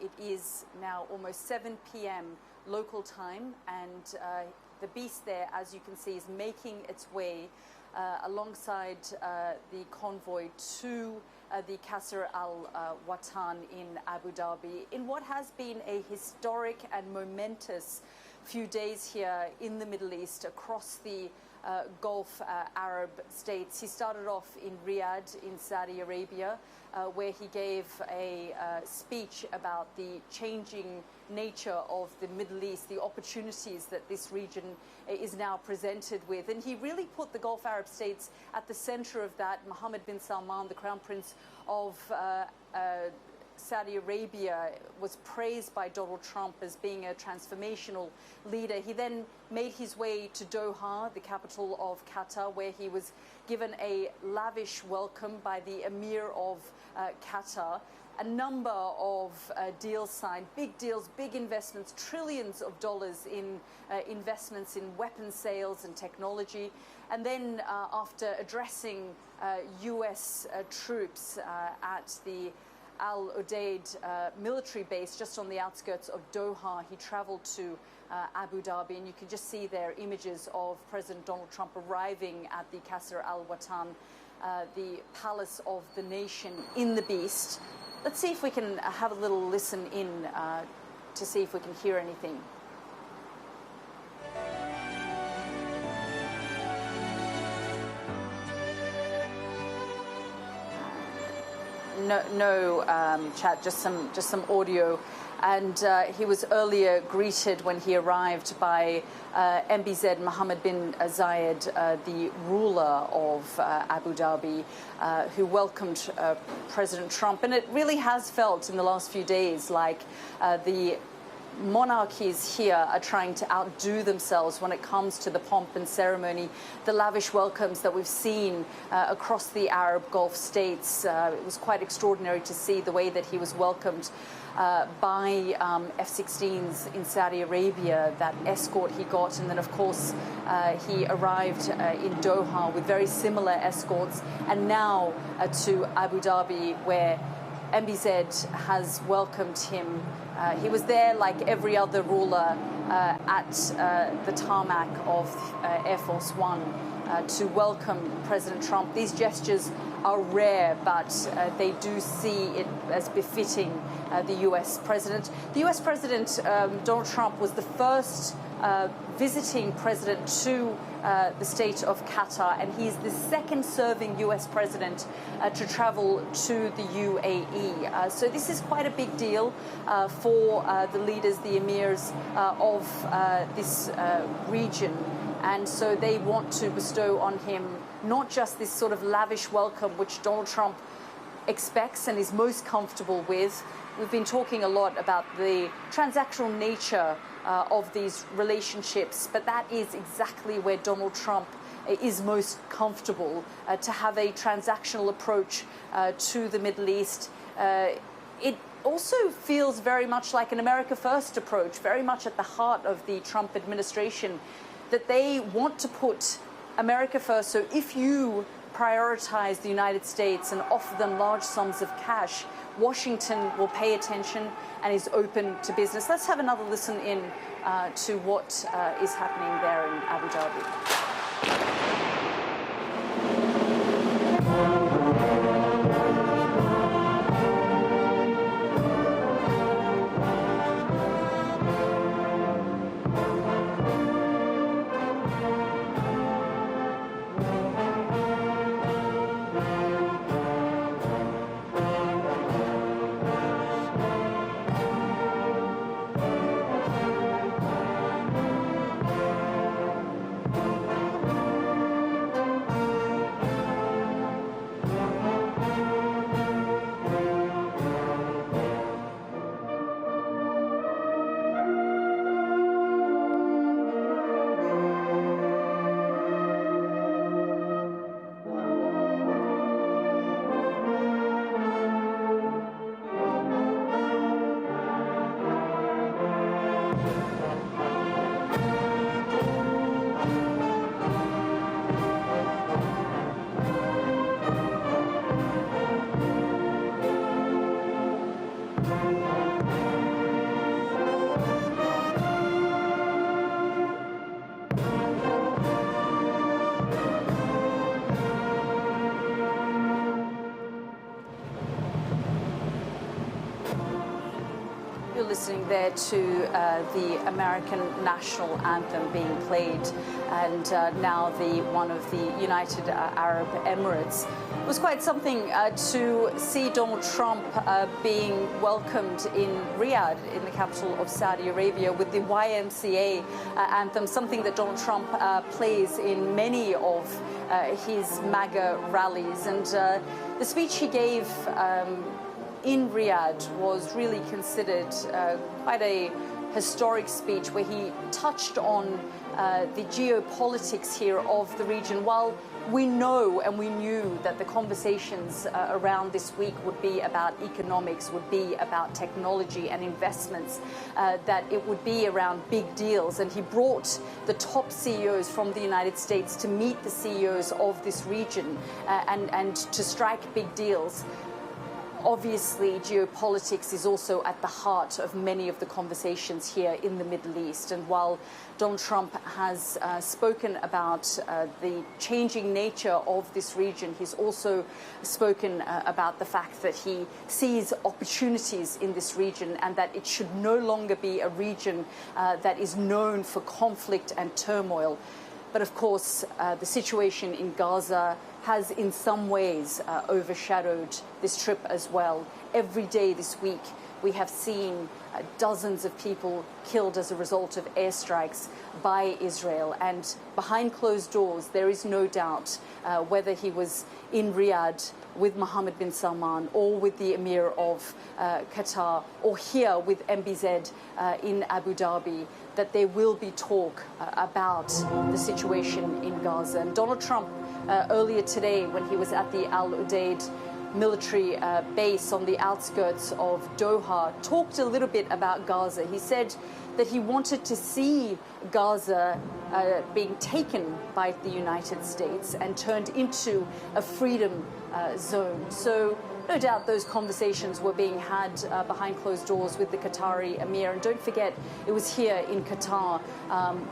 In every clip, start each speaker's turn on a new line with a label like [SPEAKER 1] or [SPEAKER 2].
[SPEAKER 1] It is now almost 7 p.m. local time, and the beast there, as you can see, is making its way alongside the convoy to the Qasr Al Watan in Abu Dhabi, in what has been a historic and momentous few days here in the Middle East, across the Gulf Arab states. He started off in Riyadh in Saudi Arabia, where he gave a speech about the changing nature of the Middle East, the opportunities that this region is now presented with. And he really put the Gulf Arab states at the center of that. Mohammed bin Salman, the Crown Prince of Saudi Arabia, was praised by Donald Trump as being a transformational leader. He then made his way to Doha, the capital of Qatar, where he was given a lavish welcome by the Emir of Qatar. A number of deals signed, big deals, big investments, trillions of dollars in investments in weapons sales and technology. And then after addressing US troops at the Al Udeid military base just on the outskirts of Doha, he traveled to Abu Dhabi, and you can just see there images of President Donald Trump arriving at the Qasr Al Watan, the palace of the nation in the beast. Let's see if we can have a little listen in to see if we can hear anything. No chat, just some audio. And he was earlier greeted when he arrived by MBZ Mohammed bin Zayed, the ruler of Abu Dhabi, who welcomed President Trump. And it really has felt in the last few days like the monarchies here are trying to outdo themselves when it comes to the pomp and ceremony, the lavish welcomes that we've seen across the Arab Gulf states. It was quite extraordinary to see the way that he was welcomed by F-16s in Saudi Arabia, that escort he got. And then, of course, he arrived in Doha with very similar escorts, and now to Abu Dhabi, where MBZ has welcomed him. He was there like every other ruler at the tarmac of Air Force One to welcome President Trump. These gestures are rare, but they do see it as befitting the U.S. president. The U.S. president, Donald Trump, was the first visiting president to the state of Qatar, and he's the second serving U.S. president to travel to the UAE. So this is quite a big deal for the leaders, the emirs of this region. And so they want to bestow on him not just this sort of lavish welcome, which Donald Trump expects and is most comfortable with. We've been talking a lot about the transactional nature of these relationships, but that is exactly where Donald Trump is most comfortable, to have a transactional approach to the Middle East. It also feels very much like an America First approach, very much at the heart of the Trump administration, that they want to put America first. So if you prioritize the United States and offer them large sums of cash, Washington will pay attention and is open to business. Let's have another listen in to what is happening there in Abu Dhabi. you're listening there to the American national anthem being played, and now one of the United Arab Emirates. It was quite something to see Donald Trump being welcomed in Riyadh, in the capital of Saudi Arabia, with the YMCA anthem, something that Donald Trump plays in many of his MAGA rallies. And the speech he gave in Riyadh was really considered quite a historic speech, where he touched on the geopolitics here of the region. While we know and we knew that the conversations around this week would be about economics, would be about technology and investments, that it would be around big deals. And he brought the top CEOs from the United States to meet the CEOs of this region and to strike big deals. Obviously, geopolitics is also at the heart of many of the conversations here in the Middle East. And while Donald Trump has spoken about the changing nature of this region, he's also spoken about the fact that he sees opportunities in this region, and that it should no longer be a region that is known for conflict and turmoil. But of course, the situation in Gaza has in some ways overshadowed this trip as well. Every day this week, we have seen dozens of people killed as a result of airstrikes by Israel. And behind closed doors, there is no doubt whether he was in Riyadh with Mohammed bin Salman, or with the Emir of Qatar, or here with MBZ in Abu Dhabi, that there will be talk about the situation in Gaza. And Donald Trump, earlier today, when he was at the Al Udeid military base on the outskirts of Doha, talked a little bit about Gaza. He said that he wanted to see Gaza being taken by the United States and turned into a freedom zone. So no doubt those conversations were being had behind closed doors with the Qatari Emir. And don't forget, it was here in Qatar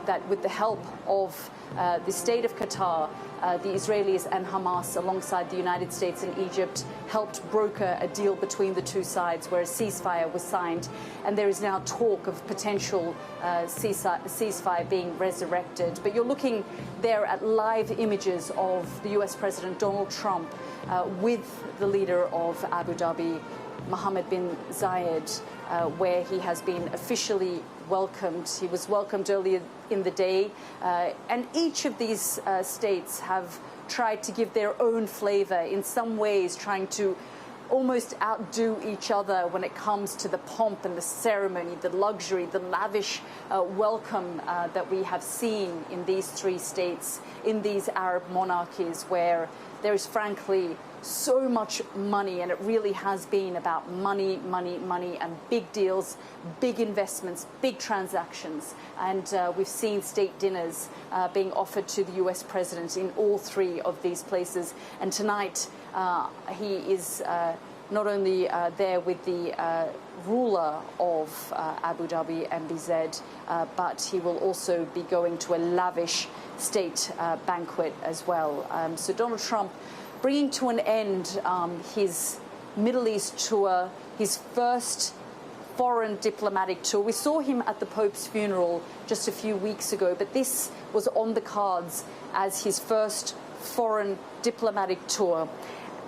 [SPEAKER 1] that, with the help of the state of Qatar, the Israelis and Hamas, alongside the United States and Egypt, helped broker a deal between the two sides where a ceasefire was signed. And there is now talk of potential ceasefire being resurrected. But you're looking there at live images of the US President Donald Trump with the leader of Abu Dhabi, Mohammed bin Zayed, where he has been officially welcomed. He was welcomed earlier in the day, and each of these states have tried to give their own flavor, in some ways trying to almost outdo each other when it comes to the pomp and the ceremony, the luxury, the lavish welcome that we have seen in these three states, in these Arab monarchies, where there is frankly so much money, and it really has been about money, money, money, and big deals, big investments, big transactions. And we've seen state dinners being offered to the US president in all three of these places. And tonight he is not only there with the ruler of Abu Dhabi, MBZ, but he will also be going to a lavish state banquet as well. So Donald Trump bringing to an end his Middle East tour, his first foreign diplomatic tour. We saw him at the Pope's funeral just a few weeks ago, but this was on the cards as his first foreign diplomatic tour.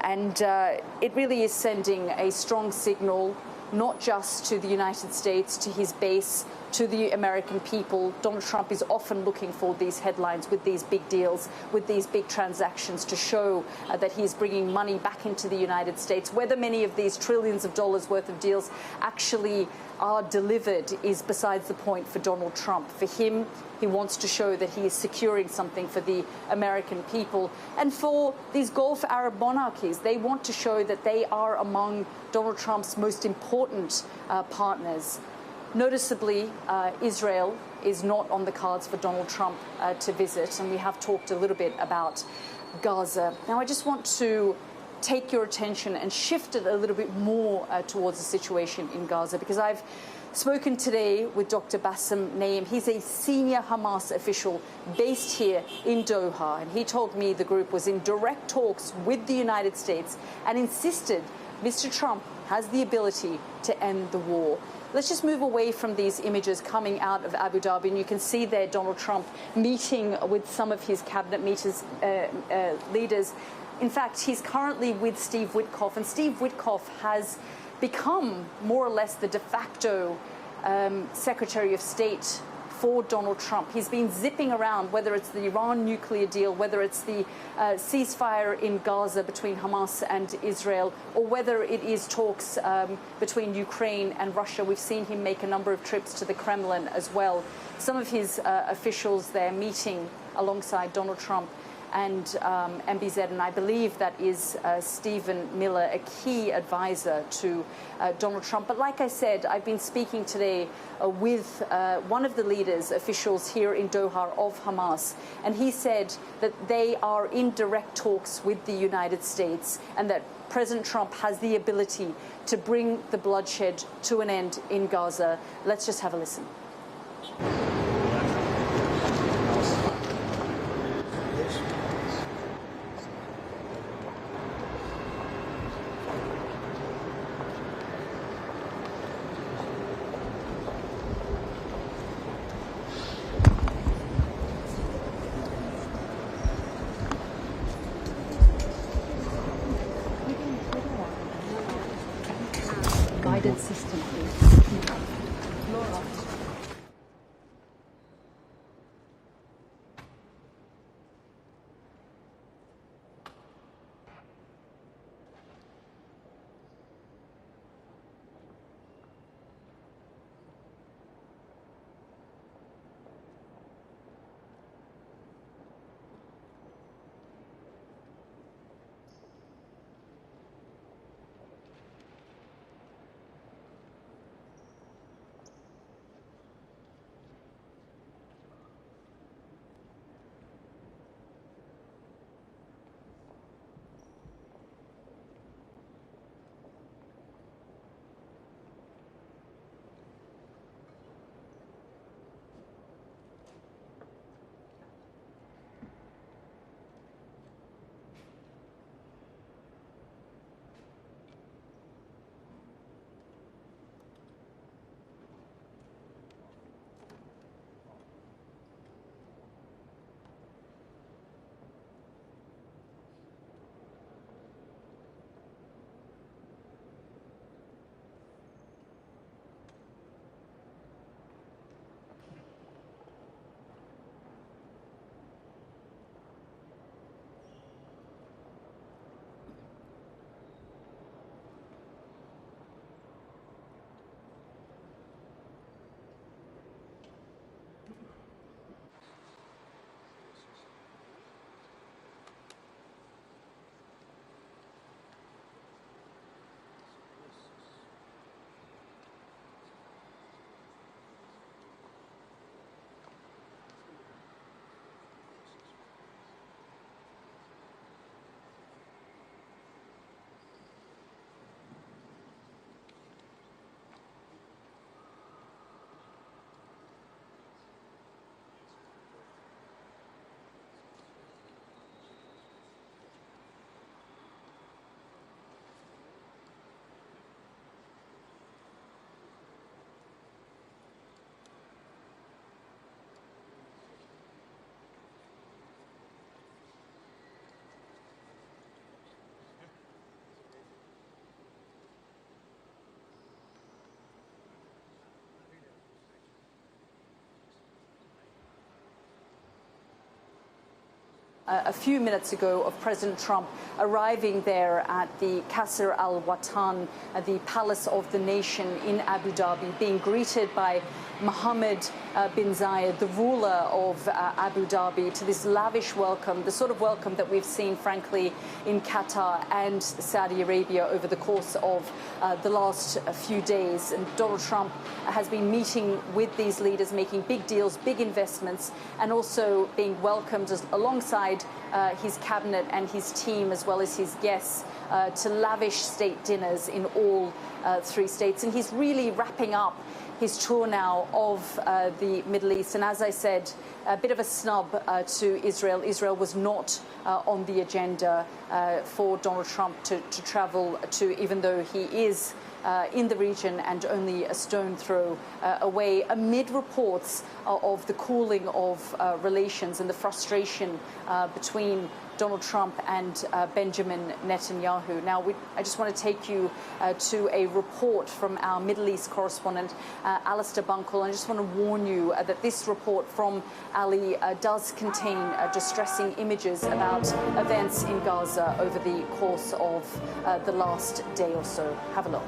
[SPEAKER 1] And it really is sending a strong signal, not just to the United States, to his base, to the American people. Donald Trump is often looking for these headlines with these big deals, with these big transactions, to show that he is bringing money back into the United States. Whether many of these trillions of dollars worth of deals actually are delivered is besides the point for Donald Trump. For him, he wants to show that he is securing something for the American people. And for these Gulf Arab monarchies, they want to show that they are among Donald Trump's most important partners. Noticeably, Israel is not on the cards for Donald Trump to visit, and we have talked a little bit about Gaza. Now, I just want to take your attention and shift it a little bit more towards the situation in Gaza, because I've spoken today with Dr. Bassem Naim. He's a senior Hamas official based here in Doha, and he told me the group was in direct talks with the United States and insisted Mr. Trump has the ability to end the war. let's just move away from these images coming out of Abu Dhabi, and you can see there Donald Trump meeting with some of his cabinet leaders. In fact, he's currently with Steve Witkoff, and Steve Witkoff has become more or less the de facto Secretary of State for Donald Trump. He's been zipping around, whether it's the Iran nuclear deal, whether it's the ceasefire in Gaza between Hamas and Israel, or whether it is talks between Ukraine and Russia. We've seen him make a number of trips to the Kremlin as well. Some of his officials there meeting alongside Donald Trump and MBZ, and I believe that is Stephen Miller, a key advisor to Donald Trump. But like I said, I've been speaking today with one of the leaders, officials here in Doha of Hamas, and he said that they are in direct talks with the United States and that President Trump has the ability to bring the bloodshed to an end in Gaza. Let's just have a listen. Guided system, please. A few minutes ago of President Trump arriving there at the Qasr Al Watan, the Palace of the Nation in Abu Dhabi, being greeted by Mohammed bin Zayed, the ruler of Abu Dhabi, to this lavish welcome, the sort of welcome that we've seen, frankly, in Qatar and Saudi Arabia over the course of the last few days. And Donald Trump has been meeting with these leaders, making big deals, big investments, and also being welcomed alongside his cabinet and his team, as well as his guests, to lavish state dinners in all three states. And he's really wrapping up his tour now of the Middle East. And as I said, a bit of a snub to Israel. Israel was not on the agenda for Donald Trump to travel to, even though he is in the region and only a stone throw away, amid reports of the cooling of relations and the frustration between Donald Trump and Benjamin Netanyahu. Now, I just want to take you to a report from our Middle East correspondent, Alistair Bunkle. I just want to warn you that this report from Ali does contain distressing images about events in Gaza over the course of the last day or so. Have a look.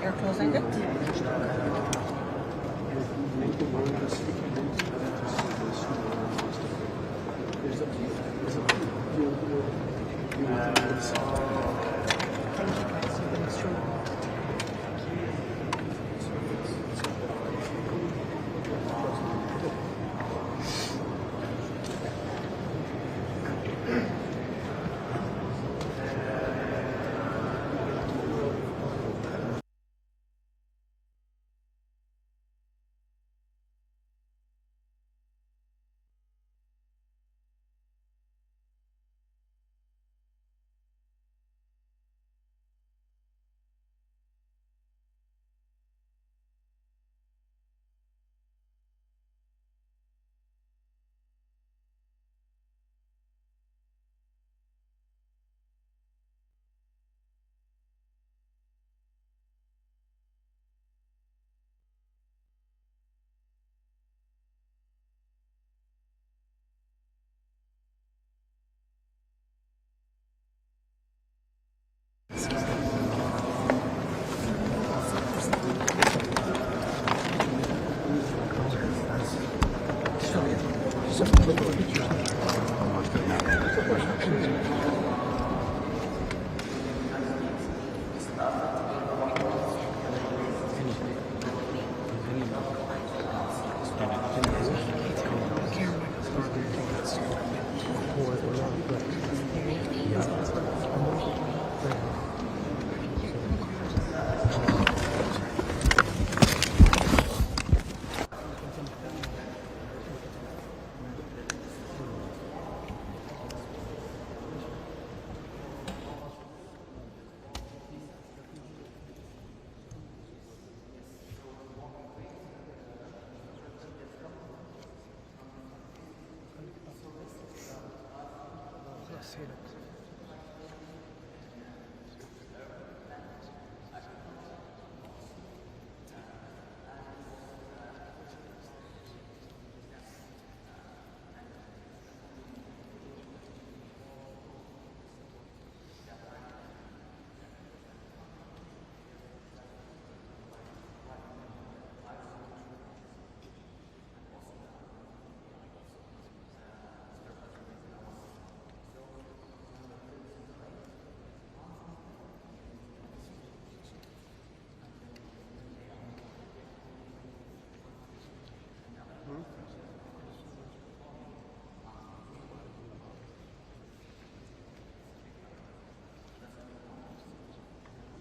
[SPEAKER 2] You're closing it?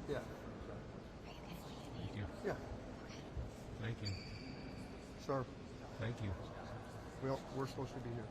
[SPEAKER 3] Yeah.
[SPEAKER 4] Thank you.
[SPEAKER 3] Yeah.
[SPEAKER 4] Thank you.
[SPEAKER 3] Sir,
[SPEAKER 4] Thank you.
[SPEAKER 3] we're supposed to be here.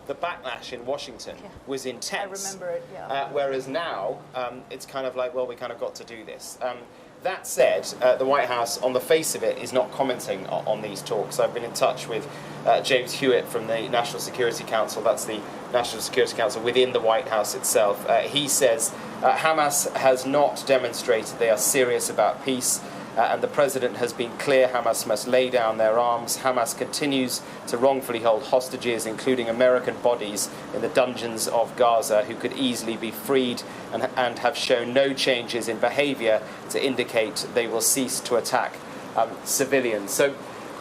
[SPEAKER 5] the backlash in Washington was intense.
[SPEAKER 1] I remember it, yeah.
[SPEAKER 5] Whereas now, it's kind of like, well, we kind of got to do this. That said, the White House, on the face of it, is not commenting on these talks. I've been in touch with James Hewitt from the National Security Council. That's the National Security Council within the White House itself. He says Hamas has not demonstrated they are serious about peace. And the president has been clear Hamas must lay down their arms. Hamas continues to wrongfully hold hostages, including American bodies, in the dungeons of Gaza, who could easily be freed and have shown no changes in behavior to indicate they will cease to attack civilians. So,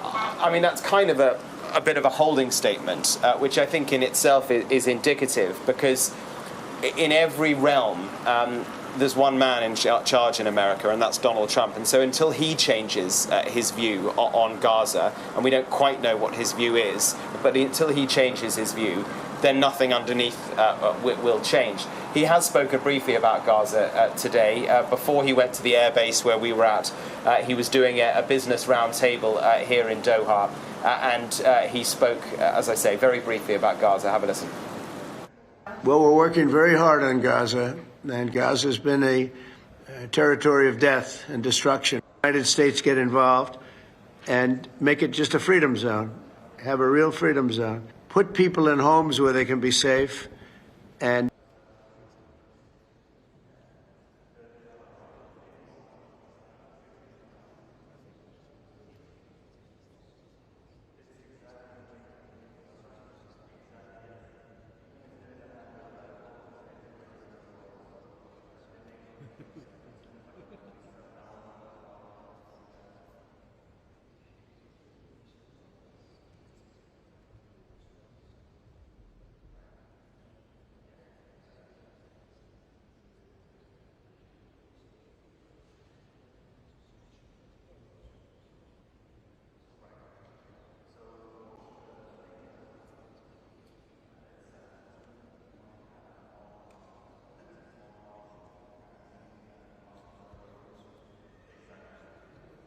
[SPEAKER 5] I mean, that's kind of a bit of a holding statement, which I think in itself is indicative, because in every realm, there's one man in charge in America, and that's Donald Trump. And so until he changes his view on Gaza, and we don't quite know what his view is, but until he changes his view, then nothing underneath will change. He has spoken briefly about Gaza today. Before he went to the airbase where we were at, he was doing a business roundtable here in Doha, and he spoke, as I say, very briefly about Gaza. Have a listen.
[SPEAKER 6] Well, we're working very hard on Gaza, and Gaza has been a territory of death and destruction. The United States get involved and make it just a freedom zone, have a real freedom zone, put people in homes where they can be safe, and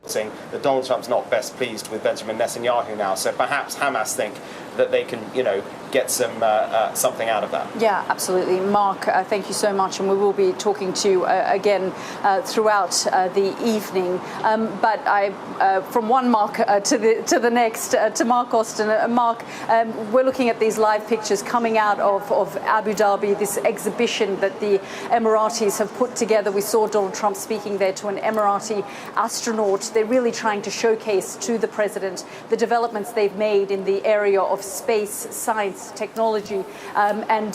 [SPEAKER 5] saying that Donald Trump's not best pleased with Benjamin Netanyahu now, so perhaps Hamas think that they can, get something out of that.
[SPEAKER 1] Yeah, absolutely. Mark, thank you so much, and we will be talking to you again throughout the evening. But from one Mark to the next, to Mark Austin. Mark, we're looking at these live pictures coming out of Abu Dhabi, this exhibition that the Emiratis have put together. We saw Donald Trump speaking there to an Emirati astronaut. They're really trying to showcase to the president the developments they've made in the area of space, science, technology, and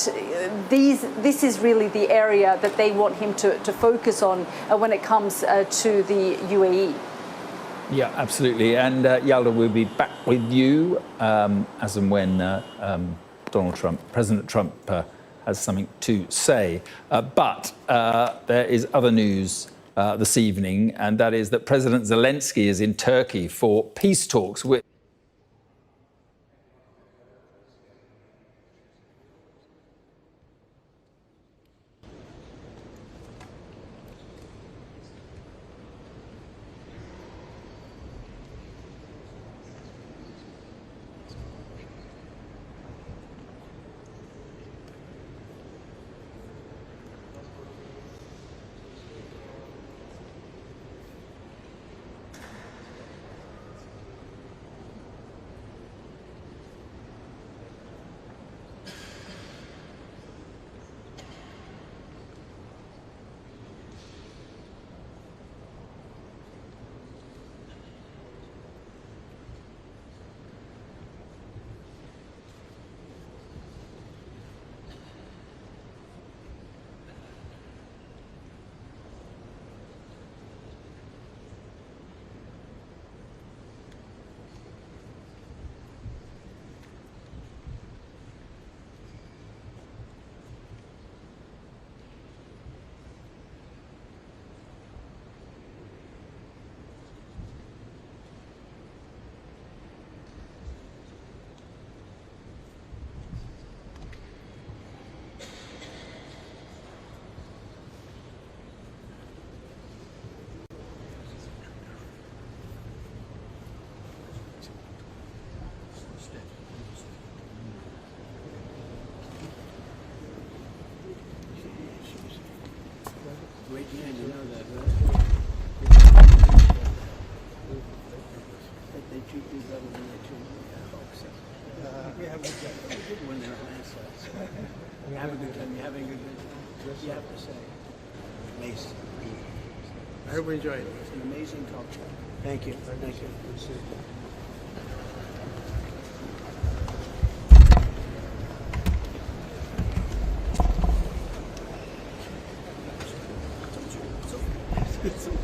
[SPEAKER 1] this is really the area that they want him to focus on when it comes to the UAE.
[SPEAKER 7] Yeah, absolutely. And Yalda, we'll be back with you as and when President Trump has something to say. But there is other news this evening, and that is that President Zelensky is in Turkey for peace talks with
[SPEAKER 6] When they're you have a good time. You're having a good time. You have to say. Amazing. I hope you enjoyed it. It's an amazing culture. Thank you. Thank you. It's okay.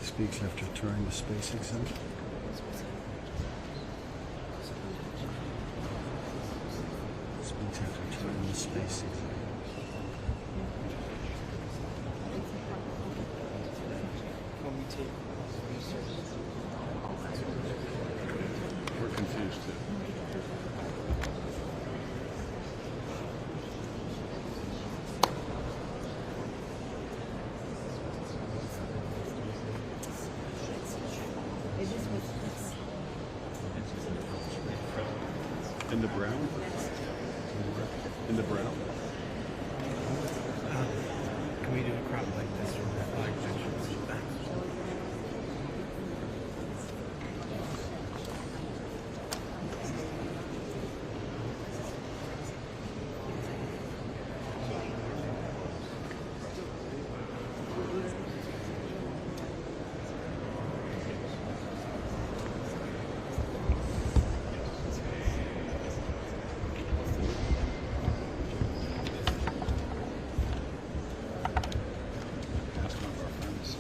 [SPEAKER 8] Speaks after touring the space exhibit. Speaks after touring the space exhibit. We're confused too. In the brown? In the brown?
[SPEAKER 6] Can we do a crop like this or like pictures?
[SPEAKER 8] Ask one of our friends.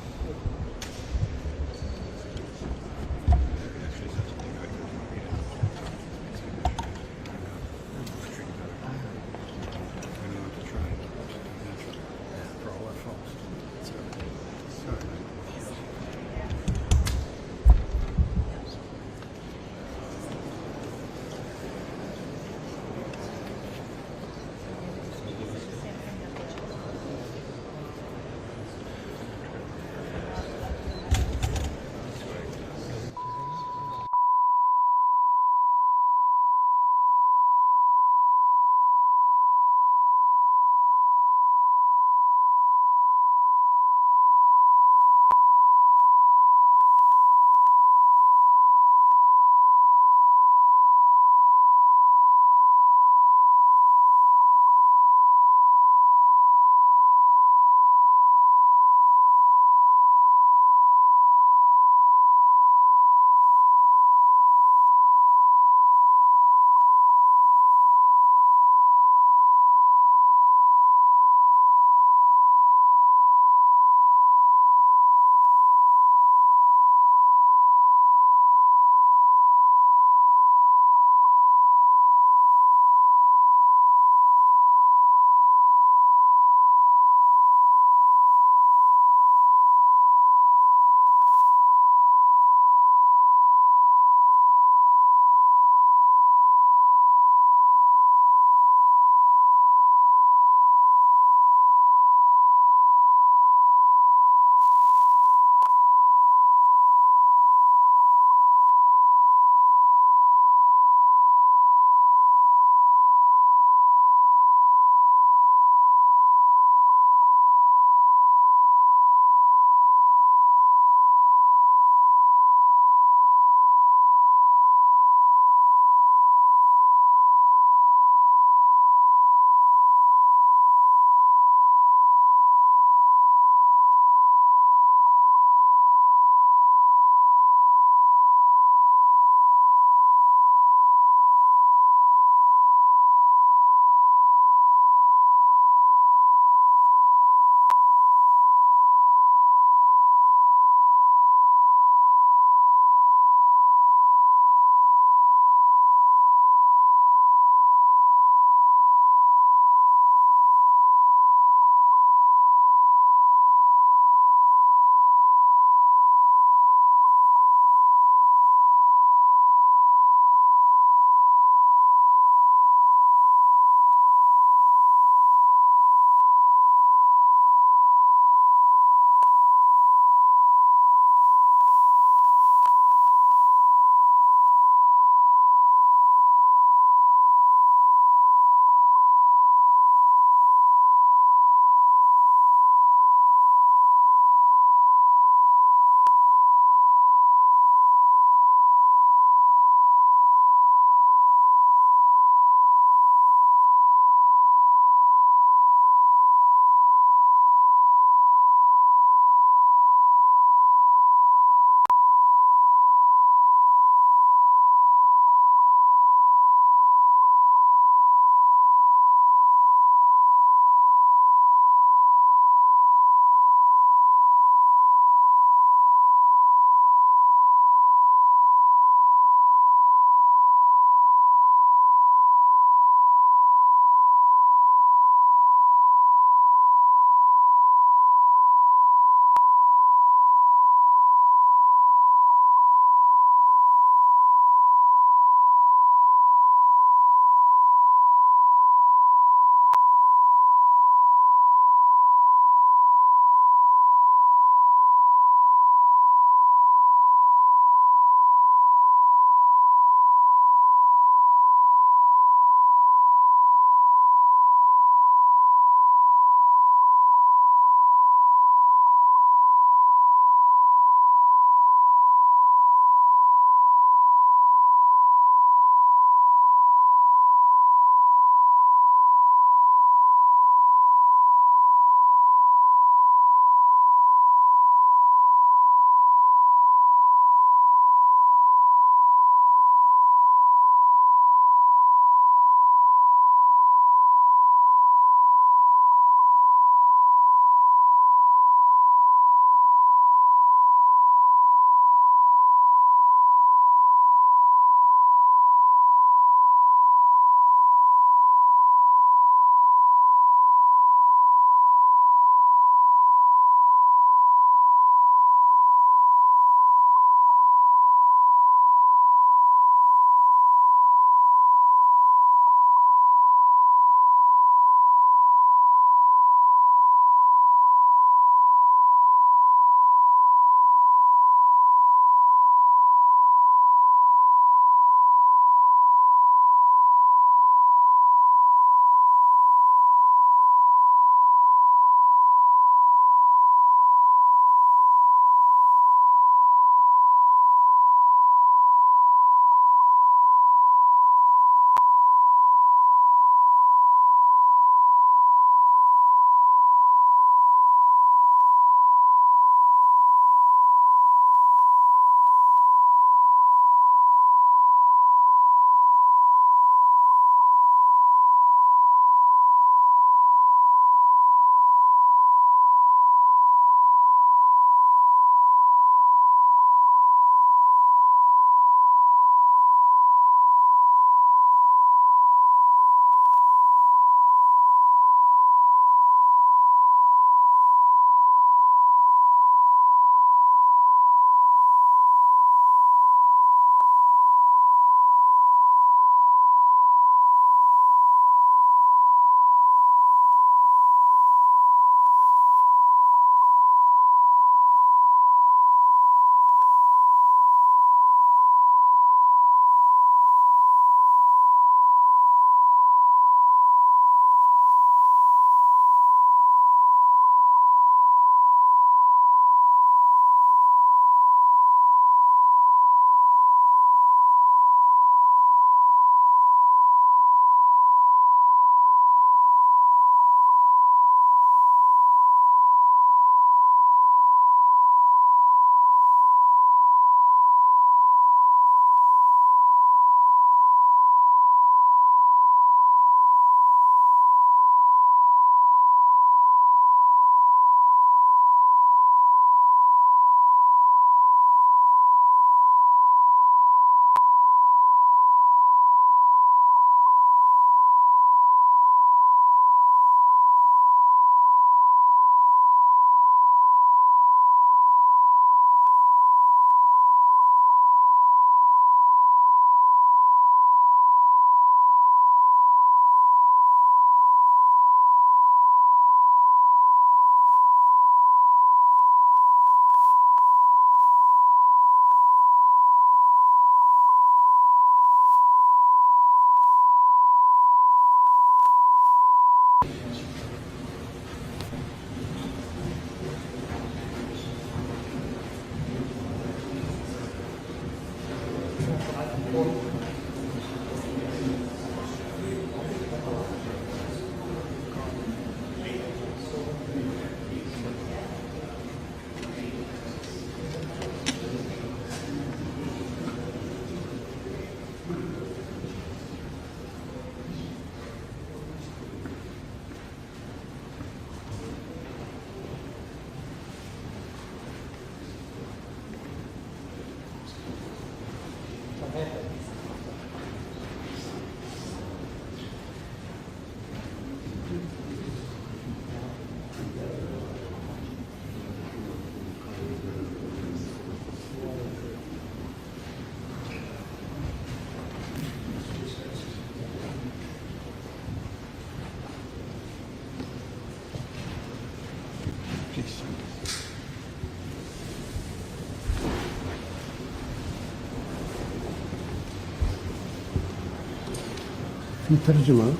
[SPEAKER 8] في ترجمة؟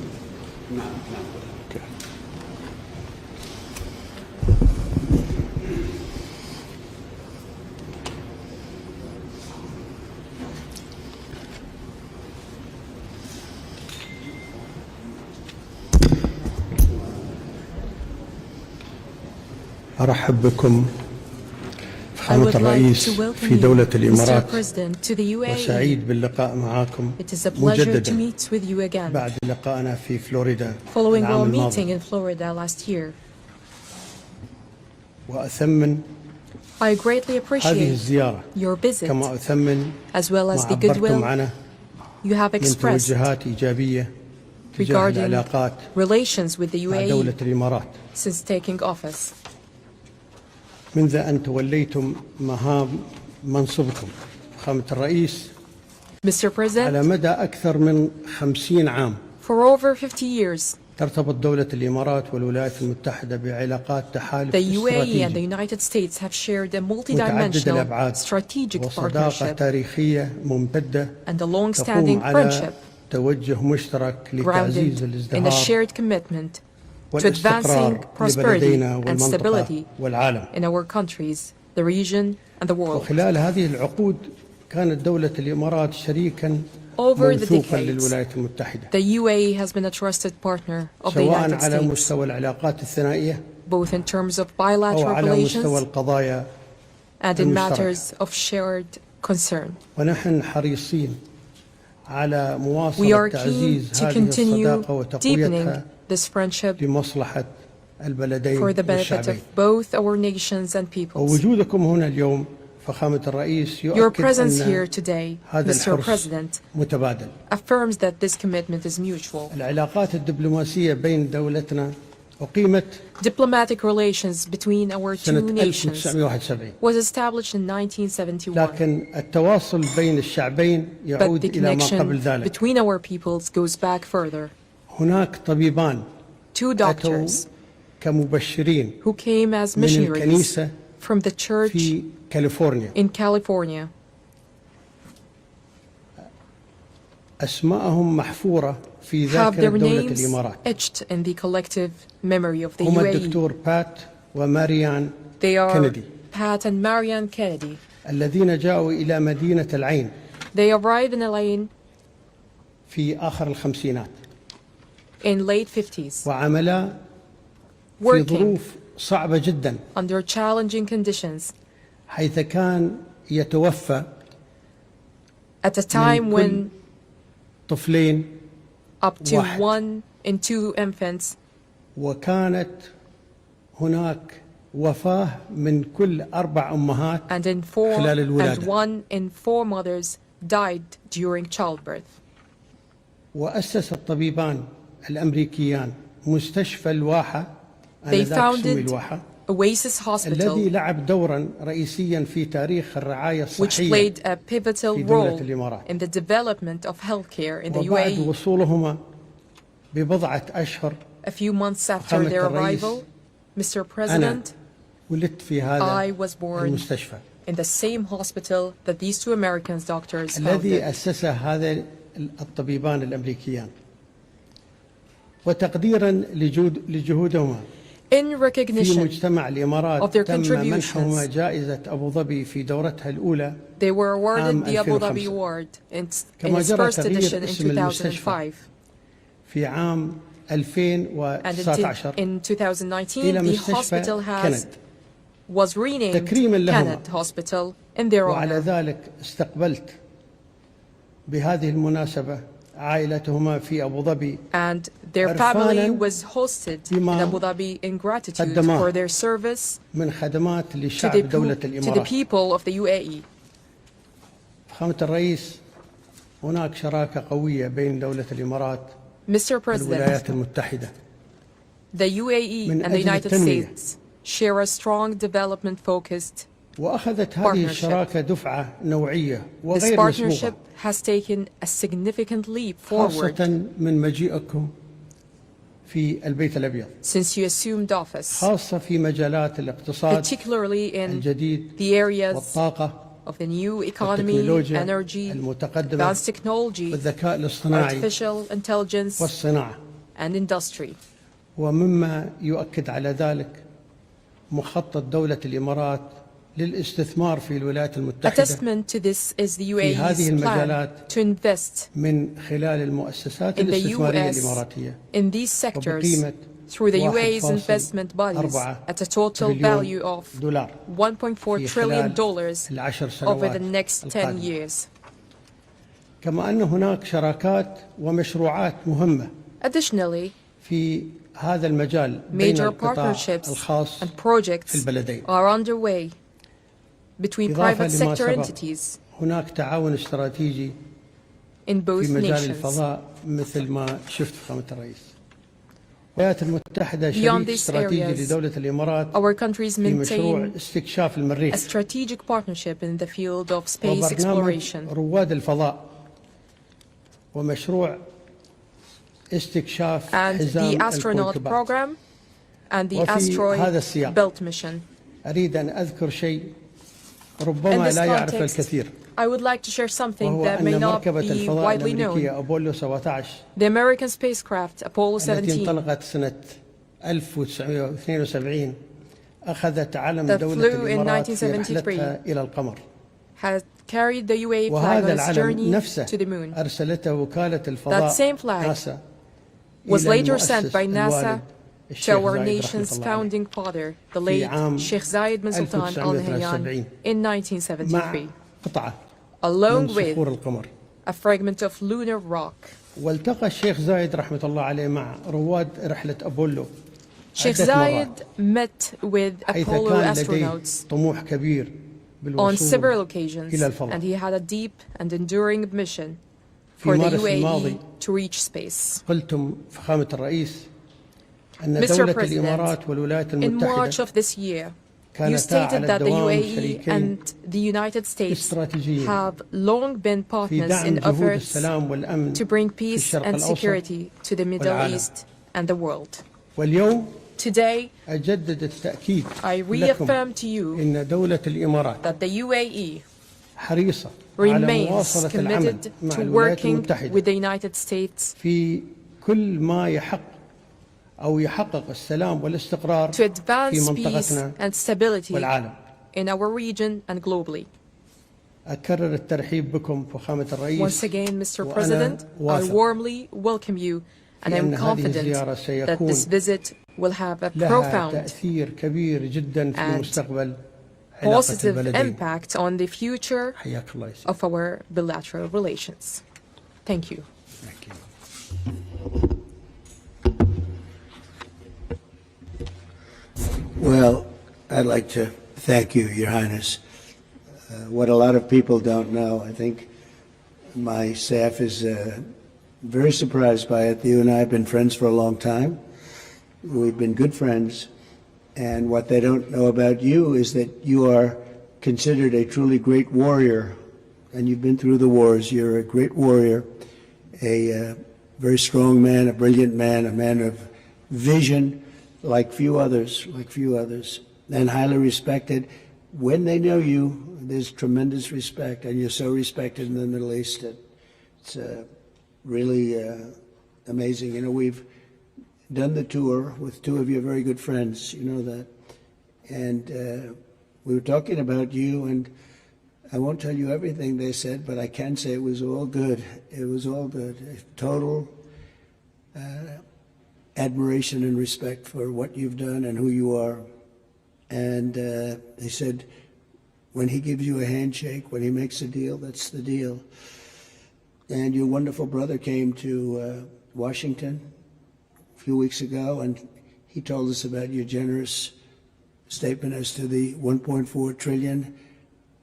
[SPEAKER 8] أرحب بكم فخامة الرئيس في دولة الإمارات وسعيد باللقاء معكم مجددا بعد لقائنا في فلوريدا العام الماضي وأثمن هذه الزيارة كما أثمن ما عبرتم عنه من توجهات إيجابية تجاه العلاقات مع دولة الإمارات منذ أن توليتم مهام منصبكم فخامة الرئيس على مدى أكثر من 50 عام ترتبط دولة الإمارات والولايات المتحدة بعلاقات تحالف استراتيجي متعدد الأبعاد وصداقة تاريخية ممتدة تقوم على توجه مشترك لتعزيز الازدهار والاستقرار لبلدينا والمنطقة والعالم. وخلال هذه العقود كانت دولة الإمارات شريكا موثوقا للولايات المتحدة سواء على مستوى العلاقات الثنائية أو على مستوى القضايا المشتركة. ونحن حريصين على مواصلة تعزيز هذه الصداقة وتقويتها لمصلحة البلدين والشعبين. ووجودكم هنا اليوم فخامة الرئيس يؤكد أن هذا الحرص متبادل. العلاقات الدبلوماسية بين دولتنا أقيمت سنة 1971 لكن التواصل بين الشعبين يعود إلى ما قبل ذلك. هناك طبيبان أتوا كمبشرين من الكنيسة في كاليفورنيا. أسماءهم محفورة في ذاكرة دولة الإمارات. هم الدكتور بات وماريان كينيدي الذين جاءوا إلى مدينة العين في آخر الخمسينات وعملا في ظروف صعبة جدا حيث كان يتوفى من كل طفلين واحد وكانت هناك وفاة من كل 4 أمهات خلال الولادة. وأسس الطبيبان الأمريكيان مستشفى الواحة الذي لعب دورا رئيسيا في تاريخ الرعاية الصحية في دولة الإمارات. وبعد وصولهما ببضعة أشهر فخامة الرئيس أنا ولدت في هذا المستشفى الذي أسسه هذا الطبيبان الأمريكيان. وتقديرا لجهودهما
[SPEAKER 9] In
[SPEAKER 8] في
[SPEAKER 9] recognition
[SPEAKER 8] مجتمع الإمارات
[SPEAKER 9] of their
[SPEAKER 8] تم منحهما
[SPEAKER 9] contributions,
[SPEAKER 8] جائزة أبو ظبي في دورتها الأولى
[SPEAKER 9] they were awarded the Abu
[SPEAKER 8] 2005.
[SPEAKER 9] Dhabi Award in
[SPEAKER 8] كما
[SPEAKER 9] its
[SPEAKER 8] جرى
[SPEAKER 9] first
[SPEAKER 8] تغيير
[SPEAKER 9] edition in
[SPEAKER 8] اسم المستشفى
[SPEAKER 9] 2005.
[SPEAKER 8] في عام
[SPEAKER 9] And
[SPEAKER 8] 2019
[SPEAKER 9] in 2019,
[SPEAKER 8] إلى
[SPEAKER 9] the
[SPEAKER 8] مستشفى
[SPEAKER 9] hospital
[SPEAKER 8] كند.
[SPEAKER 9] was renamed
[SPEAKER 8] تكريما لهما.
[SPEAKER 9] Kenneth Hospital in their
[SPEAKER 8] وعلى
[SPEAKER 9] honor.
[SPEAKER 8] ذلك استقبلت بهذه المناسبة عائلتهما في أبو ظبي
[SPEAKER 9] And their family
[SPEAKER 8] عرفاناً
[SPEAKER 9] was hosted in
[SPEAKER 8] بما
[SPEAKER 9] Abu Dhabi in gratitude
[SPEAKER 8] قدماه
[SPEAKER 9] for their service
[SPEAKER 8] من خدمات
[SPEAKER 9] to
[SPEAKER 8] لشعب دولة
[SPEAKER 9] to the
[SPEAKER 8] الإمارات.
[SPEAKER 9] people of the UAE.
[SPEAKER 8] فخامة الرئيس، هناك شراكة قوية بين دولة الإمارات
[SPEAKER 9] Mr. President,
[SPEAKER 8] والولايات المتحدة
[SPEAKER 9] the UAE
[SPEAKER 8] من
[SPEAKER 9] and the
[SPEAKER 8] أجل
[SPEAKER 9] United
[SPEAKER 8] التنمية.
[SPEAKER 9] States share a strong development-focused.
[SPEAKER 8] وأخذت هذه الشراكة دفعة نوعية
[SPEAKER 9] This
[SPEAKER 8] وغير مسبوقة
[SPEAKER 9] partnership has taken a significant leap forward
[SPEAKER 8] خاصة من مجيئكم في البيت الأبيض،
[SPEAKER 9] since you assumed office,
[SPEAKER 8] خاصة في مجالات الاقتصاد
[SPEAKER 9] particularly in
[SPEAKER 8] الجديد
[SPEAKER 9] the areas
[SPEAKER 8] والطاقة
[SPEAKER 9] of the new economy,
[SPEAKER 8] والتكنولوجيا
[SPEAKER 9] energy,
[SPEAKER 8] المتقدمة
[SPEAKER 9] advanced technology,
[SPEAKER 8] والذكاء الاصطناعي
[SPEAKER 9] artificial intelligence,
[SPEAKER 8] والصناعة.
[SPEAKER 9] and industry.
[SPEAKER 8] ومما يؤكد على ذلك مخطط دولة الإمارات للاستثمار في الولايات
[SPEAKER 9] A
[SPEAKER 8] المتحدة
[SPEAKER 9] testament to this is the
[SPEAKER 8] في هذه
[SPEAKER 9] UAE's plan
[SPEAKER 8] المجالات
[SPEAKER 9] to invest
[SPEAKER 8] من خلال المؤسسات
[SPEAKER 9] in the
[SPEAKER 8] الاستثمارية
[SPEAKER 9] US
[SPEAKER 8] الإماراتية
[SPEAKER 9] in these sectors
[SPEAKER 8] وبقيمة
[SPEAKER 9] through the UAE's
[SPEAKER 8] 1.4
[SPEAKER 9] investment bodies at a total
[SPEAKER 8] تريليون
[SPEAKER 9] value of
[SPEAKER 8] دولار
[SPEAKER 9] $1.4
[SPEAKER 8] في
[SPEAKER 9] trillion
[SPEAKER 8] خلال العشر
[SPEAKER 9] over the
[SPEAKER 8] سنوات
[SPEAKER 9] next 10
[SPEAKER 8] القادمة.
[SPEAKER 9] years.
[SPEAKER 8] كما أن هناك شراكات ومشروعات مهمة
[SPEAKER 9] Additionally,
[SPEAKER 8] في هذا المجال بين
[SPEAKER 9] major
[SPEAKER 8] القطاع
[SPEAKER 9] partnerships
[SPEAKER 8] الخاص
[SPEAKER 9] and projects
[SPEAKER 8] في البلدين.
[SPEAKER 9] are underway between
[SPEAKER 8] إضافة
[SPEAKER 9] private
[SPEAKER 8] لما
[SPEAKER 9] sector
[SPEAKER 8] سبق،
[SPEAKER 9] entities
[SPEAKER 8] هناك تعاون استراتيجي
[SPEAKER 9] in both
[SPEAKER 8] في مجال
[SPEAKER 9] nations.
[SPEAKER 8] الفضاء مثل ما شفت فخامة الرئيس. الولايات المتحدة
[SPEAKER 9] Beyond
[SPEAKER 8] شريك
[SPEAKER 9] these
[SPEAKER 8] استراتيجي
[SPEAKER 9] areas,
[SPEAKER 8] لدولة الإمارات
[SPEAKER 9] our countries
[SPEAKER 8] في مشروع
[SPEAKER 9] maintain
[SPEAKER 8] استكشاف
[SPEAKER 9] a
[SPEAKER 8] المريخ
[SPEAKER 9] strategic partnership in the field of space
[SPEAKER 8] وبرنامج
[SPEAKER 9] exploration
[SPEAKER 8] رواد الفضاء ومشروع استكشاف
[SPEAKER 9] and
[SPEAKER 8] حزام
[SPEAKER 9] the astronaut
[SPEAKER 8] الكويكبات.
[SPEAKER 9] program and the
[SPEAKER 8] وفي هذا السياق
[SPEAKER 9] asteroid belt mission.
[SPEAKER 8] أريد أن أذكر شيء
[SPEAKER 9] In
[SPEAKER 8] ربما
[SPEAKER 9] this
[SPEAKER 8] لا يعرف
[SPEAKER 9] context,
[SPEAKER 8] الكثير،
[SPEAKER 9] I would like to share something
[SPEAKER 8] وهو
[SPEAKER 9] that may
[SPEAKER 8] أن
[SPEAKER 9] not
[SPEAKER 8] مركبة
[SPEAKER 9] be
[SPEAKER 8] الفضاء
[SPEAKER 9] widely known.
[SPEAKER 8] الأمريكية أبولو 17
[SPEAKER 9] The American spacecraft Apollo
[SPEAKER 8] التي
[SPEAKER 9] 17
[SPEAKER 8] انطلقت سنة 1972 أخذت علم
[SPEAKER 9] that
[SPEAKER 8] دولة
[SPEAKER 9] flew in
[SPEAKER 8] الإمارات في
[SPEAKER 9] 1973
[SPEAKER 8] رحلتها إلى القمر.
[SPEAKER 9] has carried the UAE flag
[SPEAKER 8] وهذا
[SPEAKER 9] on its
[SPEAKER 8] العلم
[SPEAKER 9] journey
[SPEAKER 8] نفسه
[SPEAKER 9] to the moon.
[SPEAKER 8] أرسلته وكالة الفضاء
[SPEAKER 9] That same flag
[SPEAKER 8] ناسا
[SPEAKER 9] Was
[SPEAKER 8] إلى
[SPEAKER 9] later sent
[SPEAKER 8] المؤسس
[SPEAKER 9] by NASA
[SPEAKER 8] الوالد
[SPEAKER 9] to
[SPEAKER 8] الشيخ
[SPEAKER 9] our
[SPEAKER 8] زايد رحمة
[SPEAKER 9] nation's
[SPEAKER 8] الله عليه
[SPEAKER 9] founding father, the
[SPEAKER 8] في
[SPEAKER 9] late
[SPEAKER 8] عام
[SPEAKER 9] Sheikh Zayed bin Sultan Al Nahyan
[SPEAKER 8] 1973
[SPEAKER 9] in
[SPEAKER 8] مع
[SPEAKER 9] 1973,
[SPEAKER 8] قطعة
[SPEAKER 9] along
[SPEAKER 8] من
[SPEAKER 9] with
[SPEAKER 8] صخور القمر.
[SPEAKER 9] a fragment of lunar rock.
[SPEAKER 8] والتقى الشيخ زايد رحمة الله عليه مع رواد رحلة أبولو
[SPEAKER 9] Sheikh
[SPEAKER 8] عدة مرات،
[SPEAKER 9] Zayed met with
[SPEAKER 8] حيث
[SPEAKER 9] Apollo
[SPEAKER 8] كان لديه
[SPEAKER 9] astronauts
[SPEAKER 8] طموح كبير
[SPEAKER 9] on
[SPEAKER 8] بالوصول
[SPEAKER 9] several occasions,
[SPEAKER 8] إلى الفضاء.
[SPEAKER 9] and he had a deep and enduring mission
[SPEAKER 8] في
[SPEAKER 9] for the
[SPEAKER 8] مارس
[SPEAKER 9] UAE
[SPEAKER 8] الماضي
[SPEAKER 9] to reach space.
[SPEAKER 8] قلتم فخامة الرئيس أن
[SPEAKER 9] Mr.
[SPEAKER 8] دولة
[SPEAKER 9] President,
[SPEAKER 8] الإمارات والولايات
[SPEAKER 9] in March
[SPEAKER 8] المتحدة
[SPEAKER 9] of this year, you
[SPEAKER 8] كانتا
[SPEAKER 9] stated
[SPEAKER 8] على
[SPEAKER 9] that the
[SPEAKER 8] الدوام
[SPEAKER 9] UAE
[SPEAKER 8] شريكين
[SPEAKER 9] and the United States
[SPEAKER 8] استراتيجيين
[SPEAKER 9] have long been
[SPEAKER 8] في
[SPEAKER 9] partners
[SPEAKER 8] دعم
[SPEAKER 9] in
[SPEAKER 8] جهود
[SPEAKER 9] efforts
[SPEAKER 8] السلام والأمن
[SPEAKER 9] to bring
[SPEAKER 8] في
[SPEAKER 9] peace
[SPEAKER 8] الشرق
[SPEAKER 9] and
[SPEAKER 8] الأوسط
[SPEAKER 9] security to the Middle
[SPEAKER 8] والعالم.
[SPEAKER 9] East and the world.
[SPEAKER 8] واليوم
[SPEAKER 9] Today,
[SPEAKER 8] أجدد التأكيد
[SPEAKER 9] I
[SPEAKER 8] لكم
[SPEAKER 9] reaffirm to you
[SPEAKER 8] إن دولة الإمارات
[SPEAKER 9] that the UAE
[SPEAKER 8] حريصة على
[SPEAKER 9] remains
[SPEAKER 8] مواصلة العمل
[SPEAKER 9] committed
[SPEAKER 8] مع
[SPEAKER 9] to
[SPEAKER 8] الولايات
[SPEAKER 9] working
[SPEAKER 8] المتحدة
[SPEAKER 9] with the United States
[SPEAKER 8] في كل ما يحقق السلام والاستقرار
[SPEAKER 9] to
[SPEAKER 8] في
[SPEAKER 9] advance peace
[SPEAKER 8] منطقتنا
[SPEAKER 9] and stability
[SPEAKER 8] والعالم.
[SPEAKER 9] in our region and globally.
[SPEAKER 8] أكرر الترحيب بكم فخامة الرئيس.
[SPEAKER 9] Once again, Mr.
[SPEAKER 8] وأنا
[SPEAKER 9] President, I
[SPEAKER 8] واثق
[SPEAKER 9] warmly welcome you, and I'm
[SPEAKER 8] بأن هذه
[SPEAKER 9] confident
[SPEAKER 8] الزيارة
[SPEAKER 9] that
[SPEAKER 8] سيكون
[SPEAKER 9] this visit will have a
[SPEAKER 8] لها
[SPEAKER 9] profound,
[SPEAKER 8] تأثير كبير جدا في
[SPEAKER 9] and
[SPEAKER 8] مستقبل علاقة
[SPEAKER 9] positive
[SPEAKER 8] البلدين.
[SPEAKER 9] impact on the future
[SPEAKER 8] حياك الله يسلمك.
[SPEAKER 9] of our bilateral relations. Thank you.
[SPEAKER 8] Thank you.
[SPEAKER 6] Well, I'd like to thank you, Your Highness. What a lot of people don't know, I think my staff is very surprised by it. You and I have been friends for a long time. We've been good friends. And what they don't know about you is that you are considered a truly great warrior. And you've been through the wars. You're a great warrior, a very strong man, a brilliant man, a man of vision, like few others, and highly respected. When they know you, there's tremendous respect, and you're so respected in the Middle East that it's really amazing. You know, done the tour with two of your very good friends, you know that. And we were talking about you, and I won't tell you everything they said, but I can say it was all good. It was all good. Total admiration and respect for what you've done and who you are. And they said, when he gives you a handshake, when he makes a deal, that's the deal. And your wonderful brother came to Washington a few weeks ago, and he told us about your generous statement as to the 1.4 trillion.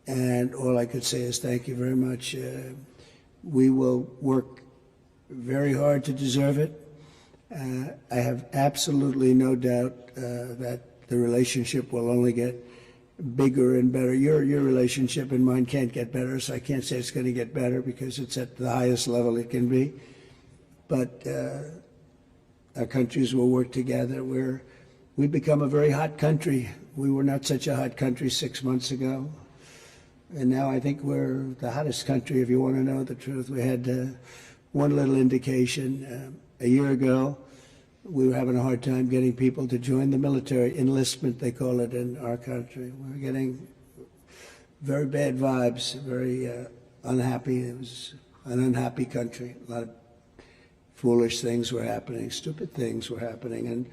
[SPEAKER 6] And all I could say is thank you very much. We will work very hard to deserve it. I have absolutely no doubt that the relationship will only get bigger and better. Your relationship and mine can't get better, so I can't say it's going to get better because it's at the highest level it can be. But our countries will work together. We've become a very hot country. We were not such a hot country 6 months ago. And now I think we're the hottest country, if you want to know the truth. We had one little indication a year ago. We were having a hard time getting people to join the military enlistment, they call it in our country. We were getting very bad vibes, very unhappy. It was an unhappy country. A lot of foolish things were happening, stupid things were happening. And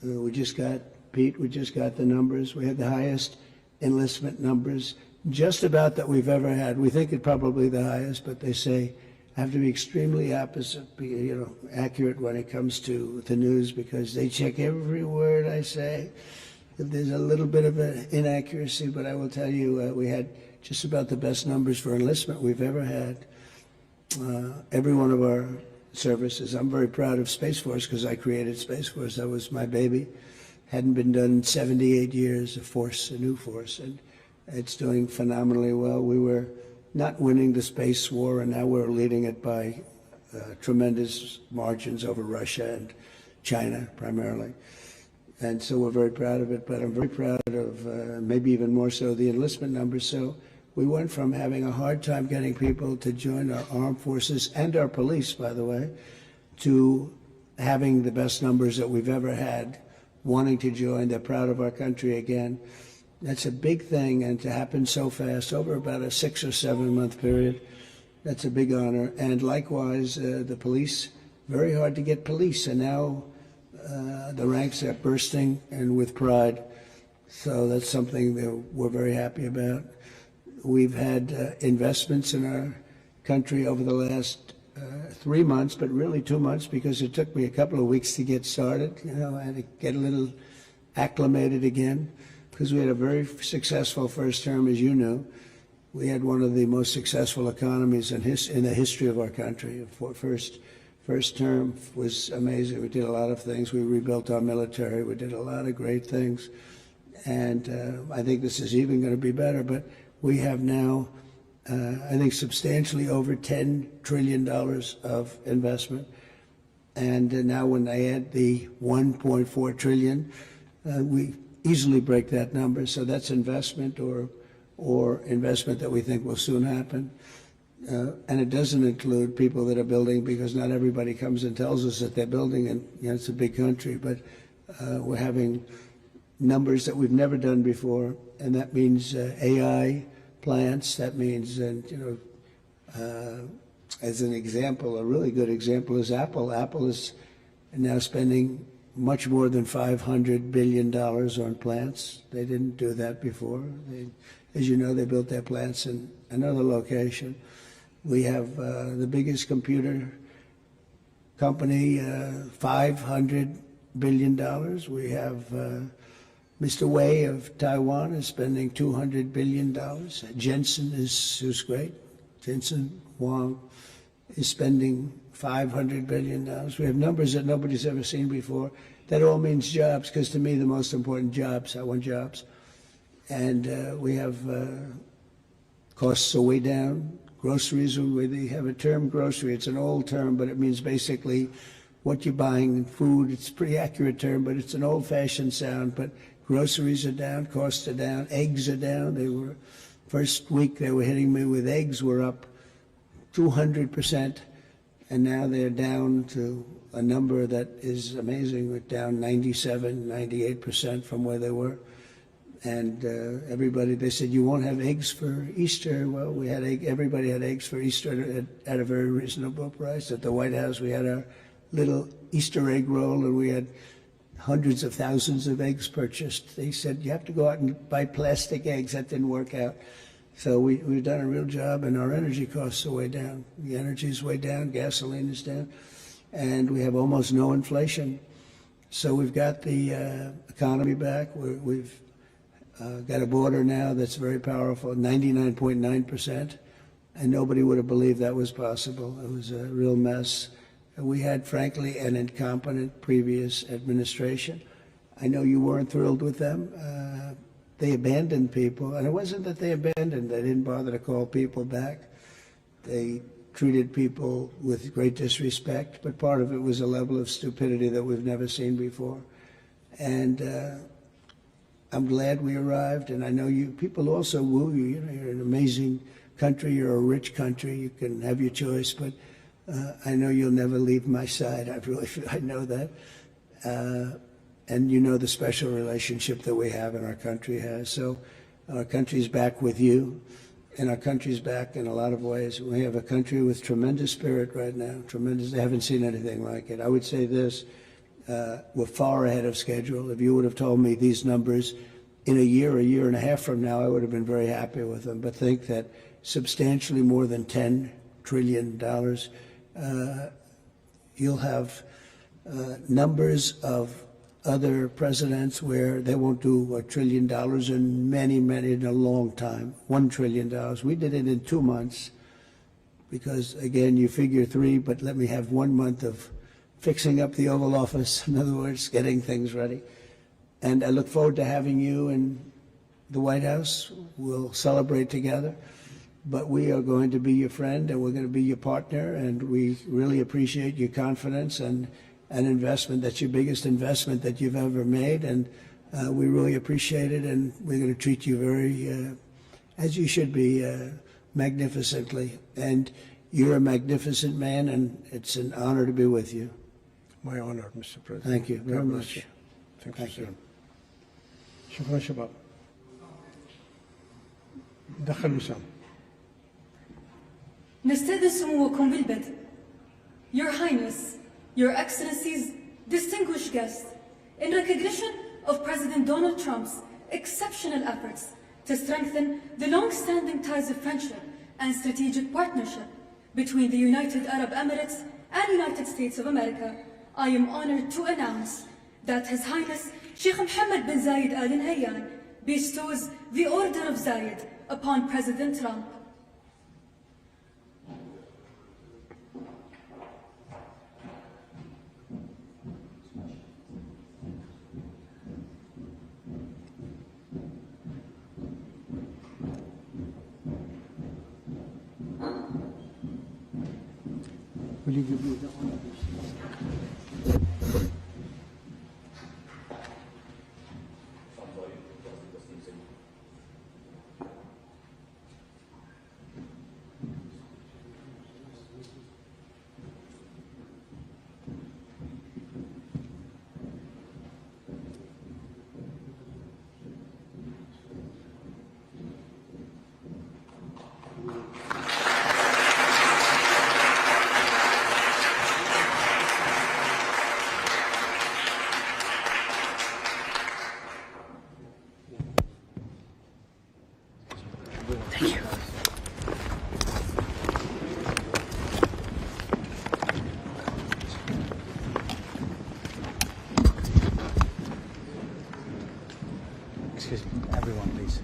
[SPEAKER 6] we just got the numbers. We had the highest enlistment numbers just about that we've ever had. We think it probably the highest, but they say have to be extremely accurate when it comes to the news because they check every word I say. If there's a little bit of an inaccuracy, but I will tell you, we had just about the best numbers for enlistment we've ever had. Every one of our services. I'm very proud of Space Force because I created Space Force. That was my baby. Hadn't been done in 78 years, a new force, and it's doing phenomenally well. We were not winning the space war, and now we're leading it by tremendous margins over Russia and China primarily. And so we're very proud of it, but I'm very proud of maybe even more so the enlistment numbers. So we went from having a hard time getting people to join our armed forces and our police, by the way, to having the best numbers that we've ever had, wanting to join. They're proud of our country again. That's a big thing, and to happen so fast, over about a 6 or 7 month period, that's a big honor. And likewise, the police, very hard to get police, and now the ranks are bursting and with pride. So that's something that we're very happy about. We've had investments in our country over the last 3 months, but really 2 months because it took me a couple of weeks to get started. You know, I had to get a little acclimated again because we had a very successful first term, as you know. We had one of the most successful economies in the history of our country. First term was amazing. We did a lot of things. We rebuilt our military. We did a lot of great things. And I think this is even going to be better. But we have now, I think, substantially over $10 trillion of investment. And now when I add the 1.4 trillion, we easily break that number. So that's investment or investment that we think will soon happen. And it doesn't include people that are building, because not everybody comes and tells us that they're building, and you know, it's a big country, but we're having numbers that we've never done before, and that means AI plants. That means, as an example, a really good example is Apple. Apple is now spending much more than $500 billion on plants. They didn't do that before. As you know, they built their plants in another location. We have the biggest computer company, $500 billion. We have Mr. Wei of Taiwan is spending $200 billion. Jensen who's great. Jensen Huang is spending $500 billion. We have numbers that nobody's ever seen before. That all means jobs, because to me the most important jobs, I want jobs. And we have costs are way down. Groceries, we have a term grocery. It's an old term, but it means basically what you're buying, food. It's a pretty accurate term, but it's an old-fashioned sound. But groceries are down, costs are down, eggs are down. They were, first week they were hitting me with eggs were up 200%, and now they're down to a number that is amazing. We're down 97, 98% from where they were. And everybody, they said, you won't have eggs for Easter. Well, we had everybody had eggs for Easter at a very reasonable price. At the White House, we had our little Easter egg roll, and we had hundreds of thousands of eggs purchased. They said, you have to go out and buy plastic eggs. That didn't work out. So we've done a real job, and our energy costs are way down. The energy is way down, gasoline is down, and we have almost no inflation. So we've got the economy back. We've got a border now that's very powerful, 99.9%, and nobody would have believed that was possible. It was a real mess. We had, frankly, an incompetent previous administration. I know you weren't thrilled with them. They abandoned people, and it wasn't that they abandoned. They didn't bother to call people back. They treated people with great disrespect, but part of it was a level of stupidity that we've never seen before. And I'm glad we arrived, and I know you people also woo you. You know, you're an amazing country. You're a rich country. You can have your choice, but I know you'll never leave my side. I know that. And you know the special relationship that we have and our country has. So our country's back with you, and our country's back in a lot of ways. We have a country with tremendous spirit right now, tremendous. I haven't seen anything like it. I would say this, we're far ahead of schedule. If you would have told me these numbers in a year and a half from now, I would have been very happy with them. But think that substantially more than $10 trillion, you'll have numbers of other presidents where they won't do $1 trillion in a long time, $1 trillion. We did it in 2 months because, again, you figure 3, but let me have 1 month of fixing up the Oval Office, in other words, getting things ready. And I look forward to having you in the White House. We'll celebrate together. But we are going to be your friend, and we're going to be your partner, and we really appreciate your confidence and an investment. That's your biggest investment that you've ever made, and we really appreciate it, and we're going to treat you very, as you should be, magnificently. And you're a magnificent man, and it's an honor to be with you.
[SPEAKER 8] My honor, Mr. President.
[SPEAKER 6] Thank you very much.
[SPEAKER 8] Thank you. شكرا شباب. دخل وسام.
[SPEAKER 10] نستأذن سموكم بالبدء. Your Highness, Your Excellencies, distinguished guests, in recognition of President Donald Trump's exceptional efforts to strengthen the long-standing ties of friendship and strategic partnership between the United Arab Emirates and United States of America, I am honored to announce that His Highness Sheikh Mohammed bin Zayed Al Nahyan bestows the Order of Zayed upon President Trump.
[SPEAKER 8] Will you give me the honor?
[SPEAKER 11] Excuse me, everyone, please.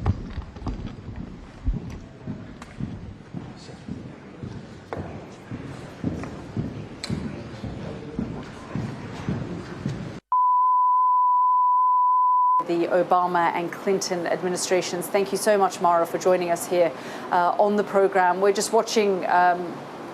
[SPEAKER 1] The Obama and Clinton administrations. Thank you so much, Mara, for joining us here on the program. We're just watching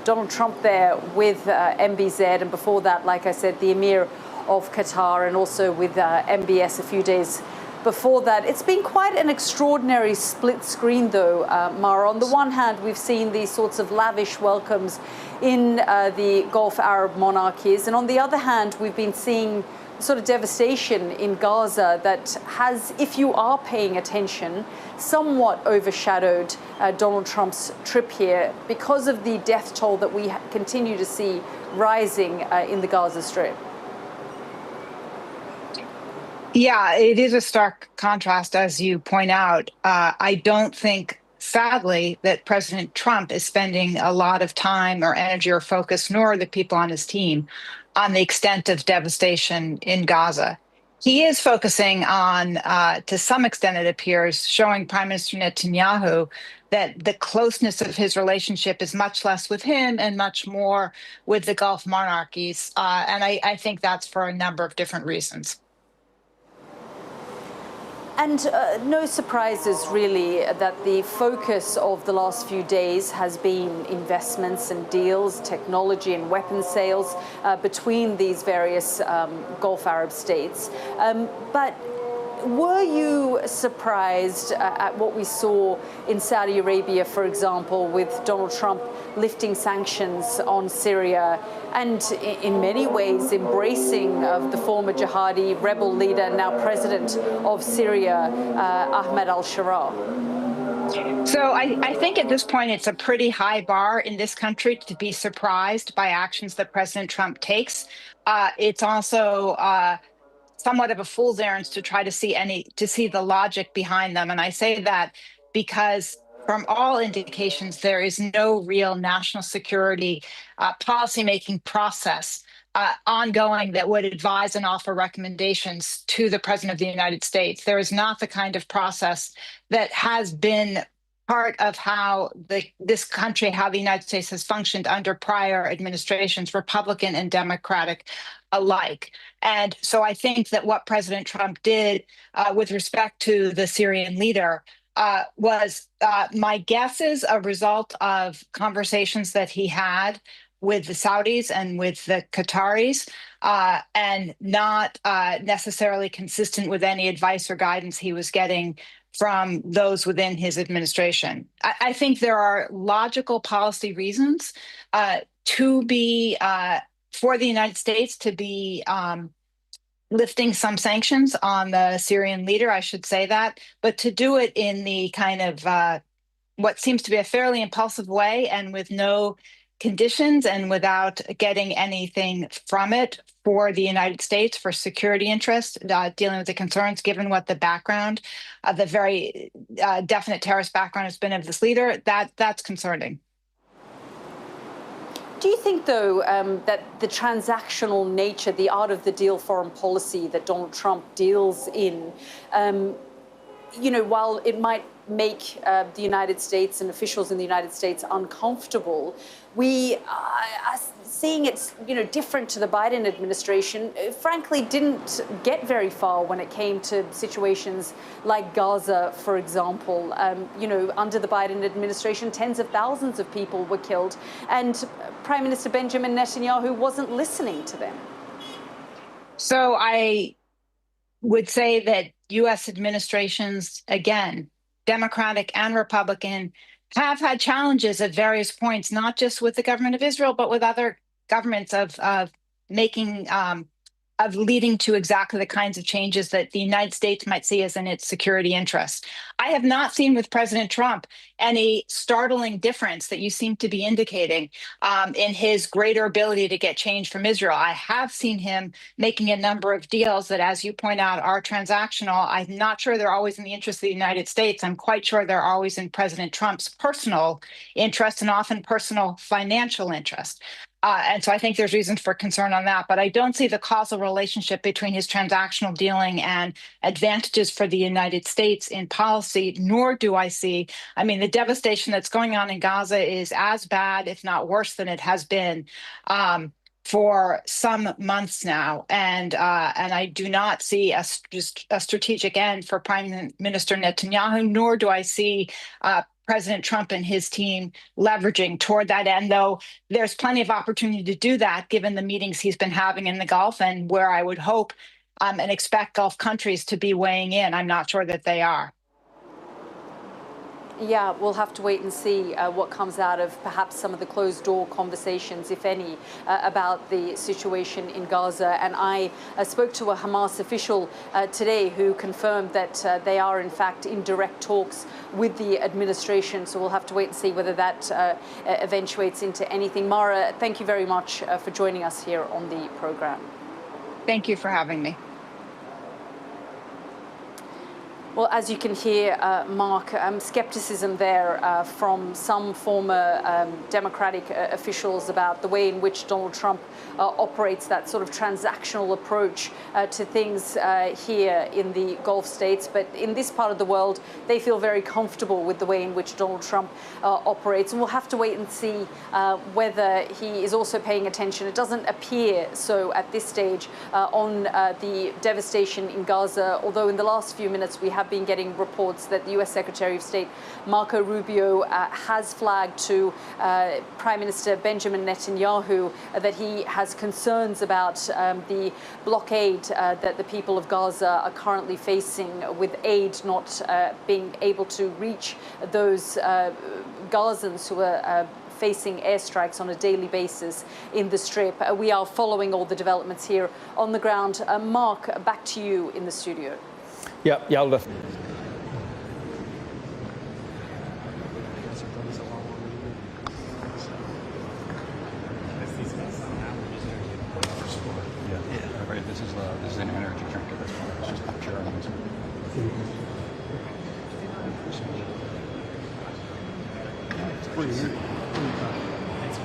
[SPEAKER 1] Donald Trump there with MBZ, and before that, like I said, the Emir of Qatar, and also with MBS a few days before that. It's been quite an extraordinary split screen, though, Mara. On the one hand, we've seen these sorts of lavish welcomes in the Gulf Arab monarchies, and on the other hand, we've been seeing sort of devastation in Gaza that has, if you are paying attention, somewhat overshadowed Donald Trump's trip here because of the death toll that we continue to see rising in the Gaza Strip.
[SPEAKER 2] Yeah, it is a stark contrast, as you point out. I don't think, sadly, that President Trump is spending a lot of time or energy or focus, nor the people on his team, on the extent of devastation in Gaza. He is focusing on, to some extent, it appears, showing Prime Minister Netanyahu that the closeness of his relationship is much less with him and much more with the Gulf monarchies. And I think that's for a number of different reasons.
[SPEAKER 1] And no surprises, really, that the focus of the last few days has been investments and deals, technology and weapons sales between these various Gulf Arab states. But were you surprised at what we saw in Saudi Arabia, for example, with Donald Trump lifting sanctions on Syria and in many ways embracing of the former jihadi rebel leader, now president of Syria, Ahmed al-Sharaa?
[SPEAKER 2] So I think at this point it's a pretty high bar in this country to be surprised by actions that President Trump takes. It's also somewhat of a fool's errand to try to see the logic behind them. And I say that because from all indications, there is no real national security policymaking process ongoing that would advise and offer recommendations to the President of the United States. There is not the kind of process that has been part of how this country, how the United States has functioned under prior administrations, Republican and Democratic alike. And so I think that what President Trump did with respect to the Syrian leader was, my guess is, a result of conversations that he had with the Saudis and with the Qataris, and not necessarily consistent with any advice or guidance he was getting from those within his administration. I think there are logical policy reasons to be for the United States to be lifting some sanctions on the Syrian leader, I should say that, but to do it in the kind of what seems to be a fairly impulsive way and with no conditions and without getting anything from it for the United States, for security interests, dealing with the concerns, given what the background, the very definite terrorist background has been of this leader, that's concerning.
[SPEAKER 1] Do you think, though, that the transactional nature, the art of the deal foreign policy that Donald Trump deals in, while it might make the United States and officials in the United States uncomfortable, we are seeing it's different to the Biden administration. Frankly, didn't get very far when it came to situations like Gaza, for example. Under the Biden administration, tens of thousands of people were killed, and Prime Minister Benjamin Netanyahu wasn't listening to them.
[SPEAKER 2] So I would say that U.S. administrations, again, Democratic and Republican, have had challenges at various points, not just with the government of Israel, but with other governments of making, of leading to exactly the kinds of changes that the United States might see as in its security interests. I have not seen with President Trump any startling difference that you seem to be indicating in his greater ability to get change from Israel. I have seen him making a number of deals that, as you point out, are transactional. I'm not sure they're always in the interest of the United States. I'm quite sure they're always in President Trump's personal interest and often personal financial interest. And so I think there's reason for concern on that. But I don't see the causal relationship between his transactional dealing and advantages for the United States in policy, nor do I see, the devastation that's going on in Gaza is as bad, if not worse, than it has been for some months now. And I do not see a strategic end for Prime Minister Netanyahu, nor do I see President Trump and his team leveraging toward that end, though there's plenty of opportunity to do that given the meetings he's been having in the Gulf, and where I would hope and expect Gulf countries to be weighing in. I'm not sure that they are.
[SPEAKER 1] Yeah, we'll have to wait and see what comes out of perhaps some of the closed-door conversations, if any, about the situation in Gaza. And I spoke to a Hamas official today who confirmed that they are, in fact, in direct talks with the administration. So we'll have to wait and see whether that eventuates into anything. Mara, thank you very much for joining us here on the program.
[SPEAKER 2] Thank you for having me.
[SPEAKER 1] Well, as you can hear, Mark, skepticism there from some former Democratic officials about the way in which Donald Trump operates, that sort of transactional approach to things here in the Gulf states. But in this part of the world, they feel very comfortable with the way in which Donald Trump operates. And we'll have to wait and see whether he is also paying attention. It doesn't appear so at this stage on the devastation in Gaza, although in the last few minutes we have been getting reports that the US Secretary of State Marco Rubio has flagged to Prime Minister Benjamin Netanyahu that he has concerns about the blockade that the people of Gaza are currently facing, with aid not being able to reach those Gazans who are facing airstrikes on a daily basis in the Strip. We are following all the developments here on the ground. Mark, back to you in the studio.
[SPEAKER 7] Yeah, Yalda.
[SPEAKER 11] Right, this is an energy drink at this point. It's just a pure energy. It's pretty weird. It's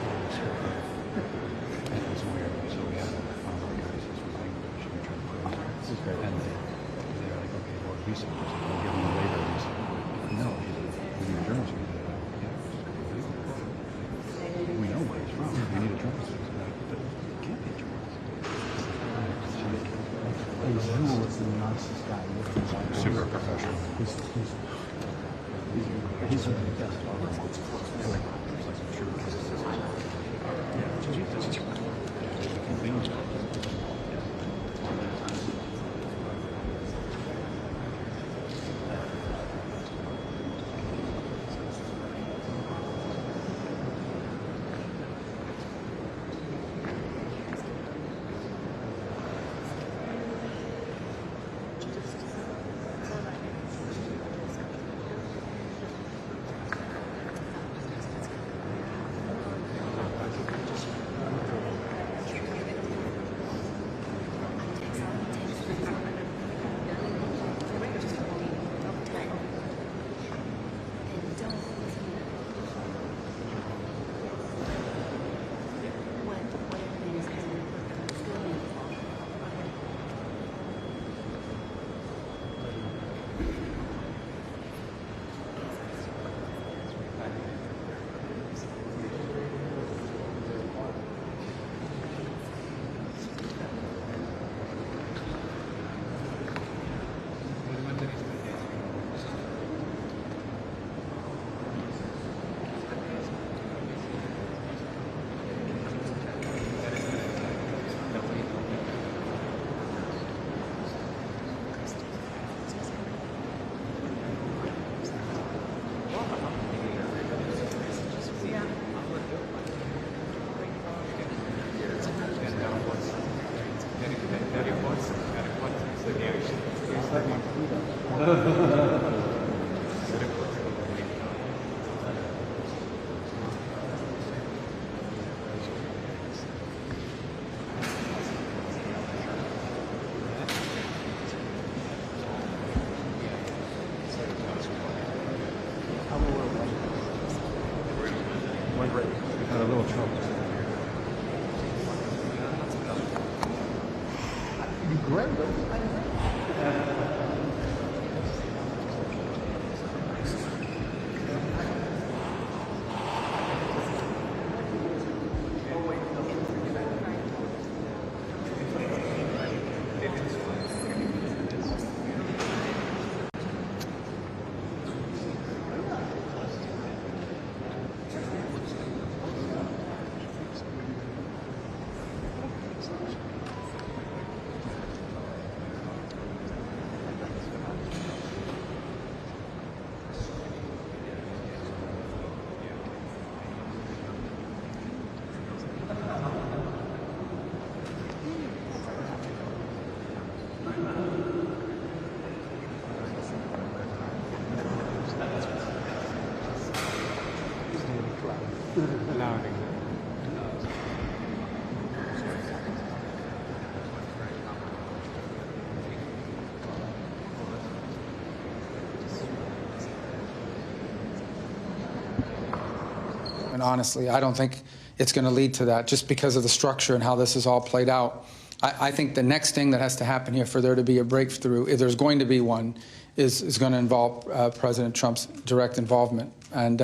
[SPEAKER 11] weird. So we have one of our guys who's from Bangladesh and we try to put him there. This is great. And they're like, okay, well, if you said we'll give him a waiver. And he said, no, we need a journalist. We know where he's from. We need a journalist. But it can't be a journalist.
[SPEAKER 8] He's the nicest guy.
[SPEAKER 11] Super professional.
[SPEAKER 8] He's really the best.
[SPEAKER 11] We've had a little trouble.
[SPEAKER 3] You great.
[SPEAKER 12] And honestly, I don't think it's going to lead to that just because of the structure and how this is all played out. I think the next thing that has to happen here for there to be a breakthrough, if there's going to be one, is going to involve President Trump's direct involvement. And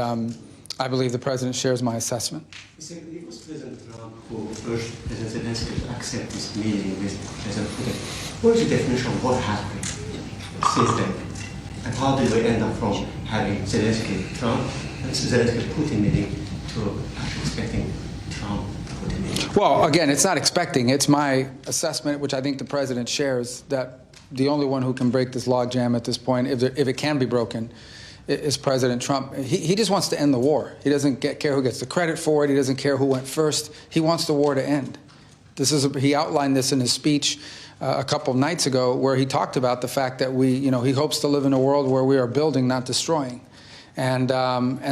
[SPEAKER 12] I believe the president shares my assessment.
[SPEAKER 13] It was President Trump who urged President Zelensky to accept this meeting with President Putin. What is the definition of what happened since then? And how did we end up from having Zelensky-Trump and Zelensky-Putin meeting to actually expecting Trump-Putin meeting?
[SPEAKER 12] Well, again, it's not expecting. It's my assessment, which I think the president shares, that the only one who can break this logjam at this point, if it can be broken, is President Trump. He just wants to end the war. He doesn't care who gets the credit for it. He doesn't care who went first. He wants the war to end. He outlined this in his speech a couple of nights ago, where he talked about the fact that he hopes to live in a world where we are building, not destroying. And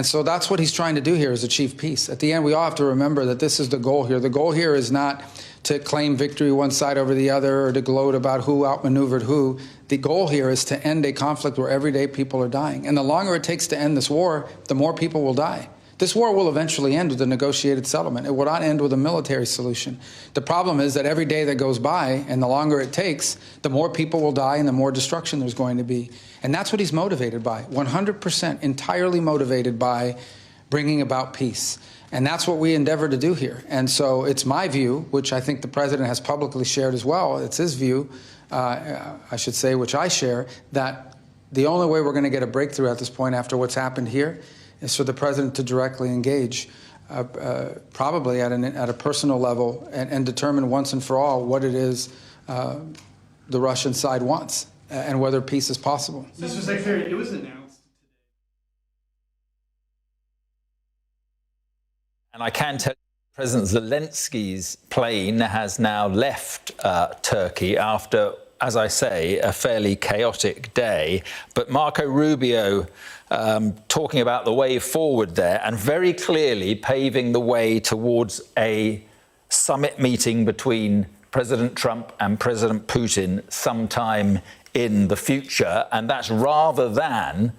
[SPEAKER 12] so that's what he's trying to do here, is achieve peace. At the end, we all have to remember that this is the goal here. The goal here is not to claim victory one side over the other or to gloat about who outmaneuvered who. The goal here is to end a conflict where everyday people are dying. And the longer it takes to end this war, the more people will die. This war will eventually end with a negotiated settlement. It will not end with a military solution. The problem is that every day that goes by and the longer it takes, the more people will die and the more destruction there's going to be. And that's what he's motivated by, 100% entirely motivated by bringing about peace. And that's what we endeavor to do here. And so it's my view, which I think the president has publicly shared as well, it's his view, I should say, which I share, that the only way we're going to get a breakthrough at this point after what's happened here is for the president to directly engage, probably at a personal level, and determine once and for all what it is the Russian side wants and whether peace is possible.
[SPEAKER 14] Mr. Secretary, it was announced.
[SPEAKER 7] And I can tell you, President Zelensky's plane has now left Turkey after, as I say, a fairly chaotic day. But Marco Rubio talking about the way forward there and very clearly paving the way towards a summit meeting between President Trump and President Putin sometime in the future. And that's rather than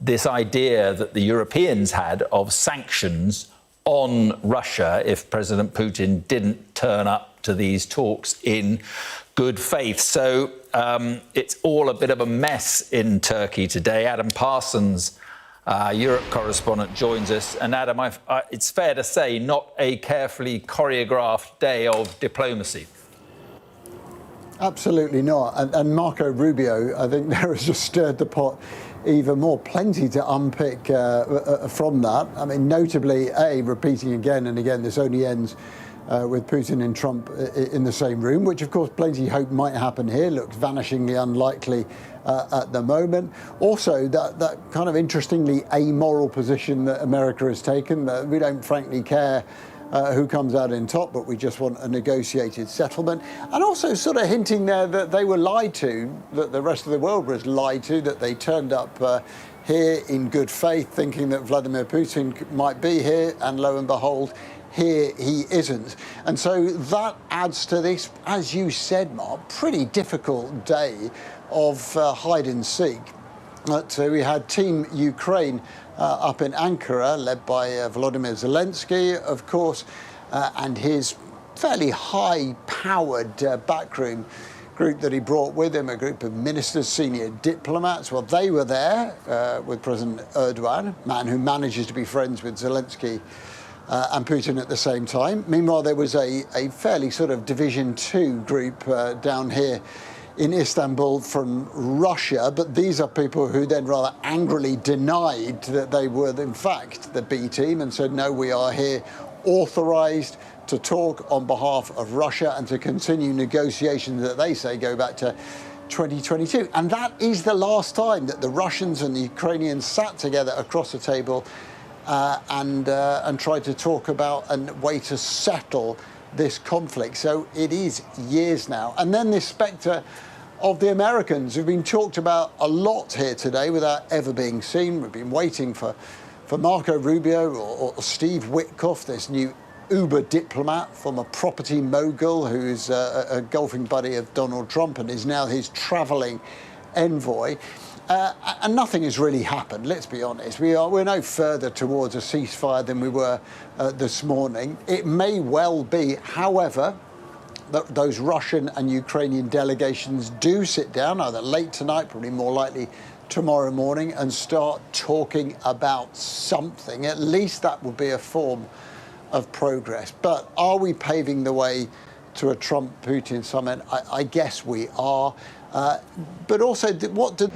[SPEAKER 7] this idea that the Europeans had of sanctions on Russia if President Putin didn't turn up to these talks in good faith. So it's all a bit of a mess in Turkey today. Adam Parsons, Europe correspondent, joins us. And Adam, it's fair to say, not a carefully choreographed day of diplomacy.
[SPEAKER 15] Absolutely not. And Marco Rubio, I think there has just stirred the pot even more. Plenty to unpick from that. I mean, notably, repeating again and again, this only ends with Putin and Trump in the same room, which of course plenty hope might happen here. Looks vanishingly unlikely at the moment. Also, that kind of interestingly amoral position that America has taken, that we don't frankly care who comes out in top, but we just want a negotiated settlement. And also sort of hinting there that they were lied to, that the rest of the world was lied to, that they turned up here in good faith, thinking that Vladimir Putin might be here, and lo and behold, here he isn't. And so that adds to this, as you said, Mark, pretty difficult day of hide and seek. We had Team Ukraine up in Ankara, led by Volodymyr Zelensky, of course, and his fairly high-powered backroom group that he brought with him, a group of ministers, senior diplomats. Well, they were there with President Erdogan, a man who manages to be friends with Zelensky and Putin at the same time. Meanwhile, there was a fairly sort of Division 2 group down here in Istanbul from Russia, but these are people who then rather angrily denied that they were, in fact, the B team and said, no, we are here authorized to talk on behalf of Russia and to continue negotiations that they say go back to 2022. And that is the last time that the Russians and the Ukrainians sat together across the table and tried to talk about a way to settle this conflict. So it is years now. And then this spectre of the Americans, who've been talked about a lot here today without ever being seen. We've been waiting for for Marco Rubio or Steve Witkoff, this new Uber diplomat from a property mogul who's a golfing buddy of Donald Trump and is now his travelling envoy. And nothing has really happened, let's be honest. We're no further towards a ceasefire than we were this morning. It may well be, however, that those Russian and Ukrainian delegations do sit down, either late tonight, probably more likely tomorrow morning, and start talking about something. At least that would be a form of progress. But are we paving the way to a Trump-Putin summit? I guess we are. But also, what did...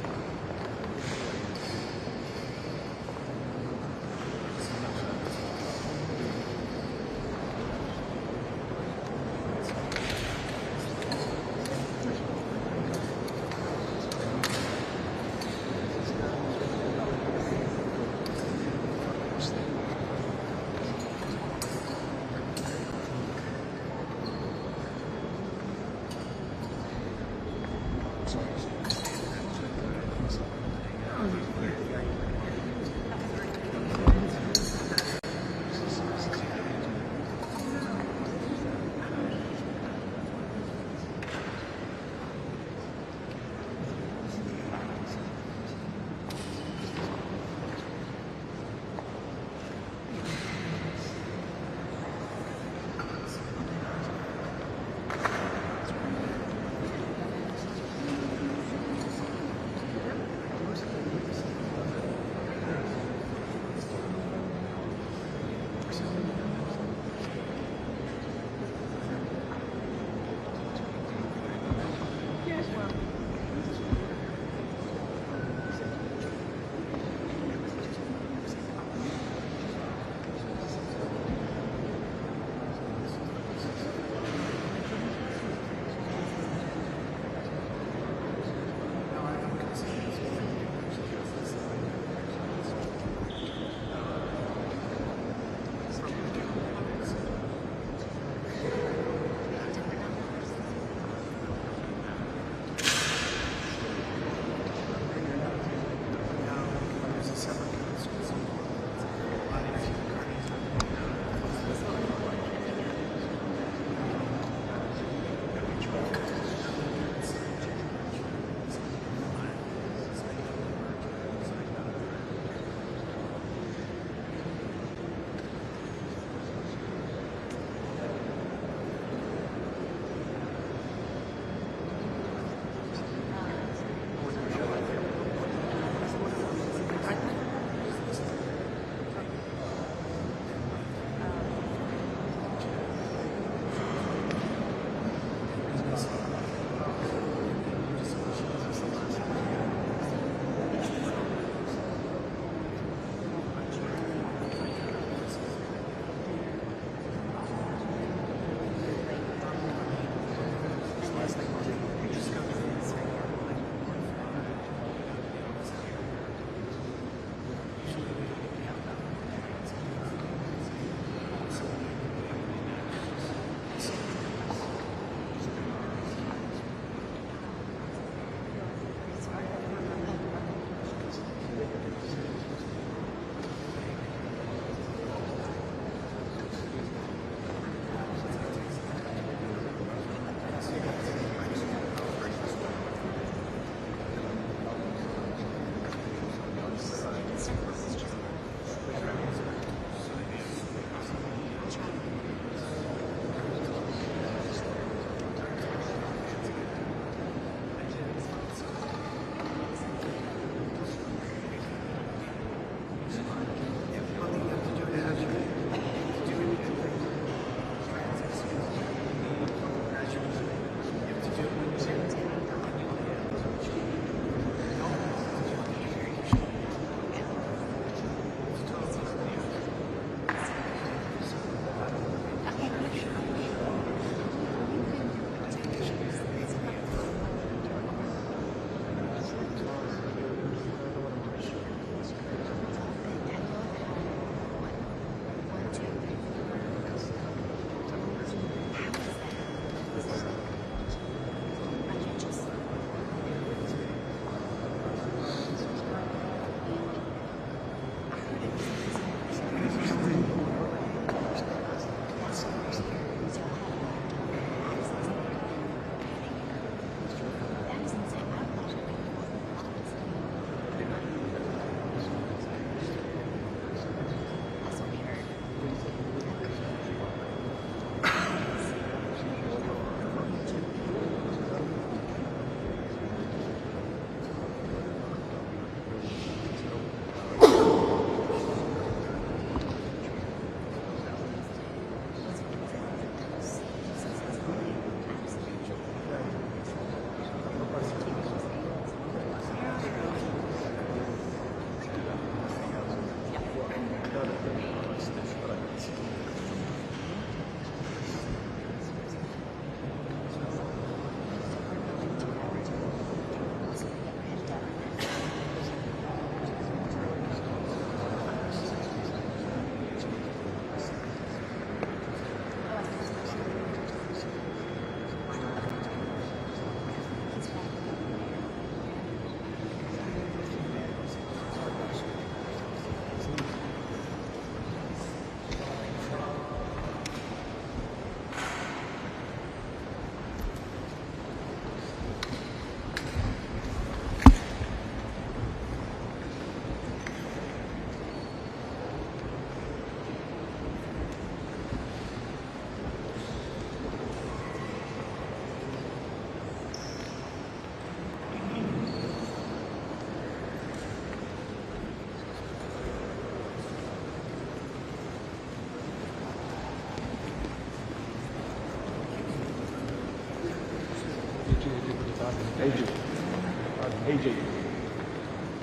[SPEAKER 11] AJ.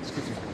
[SPEAKER 11] Excuse me.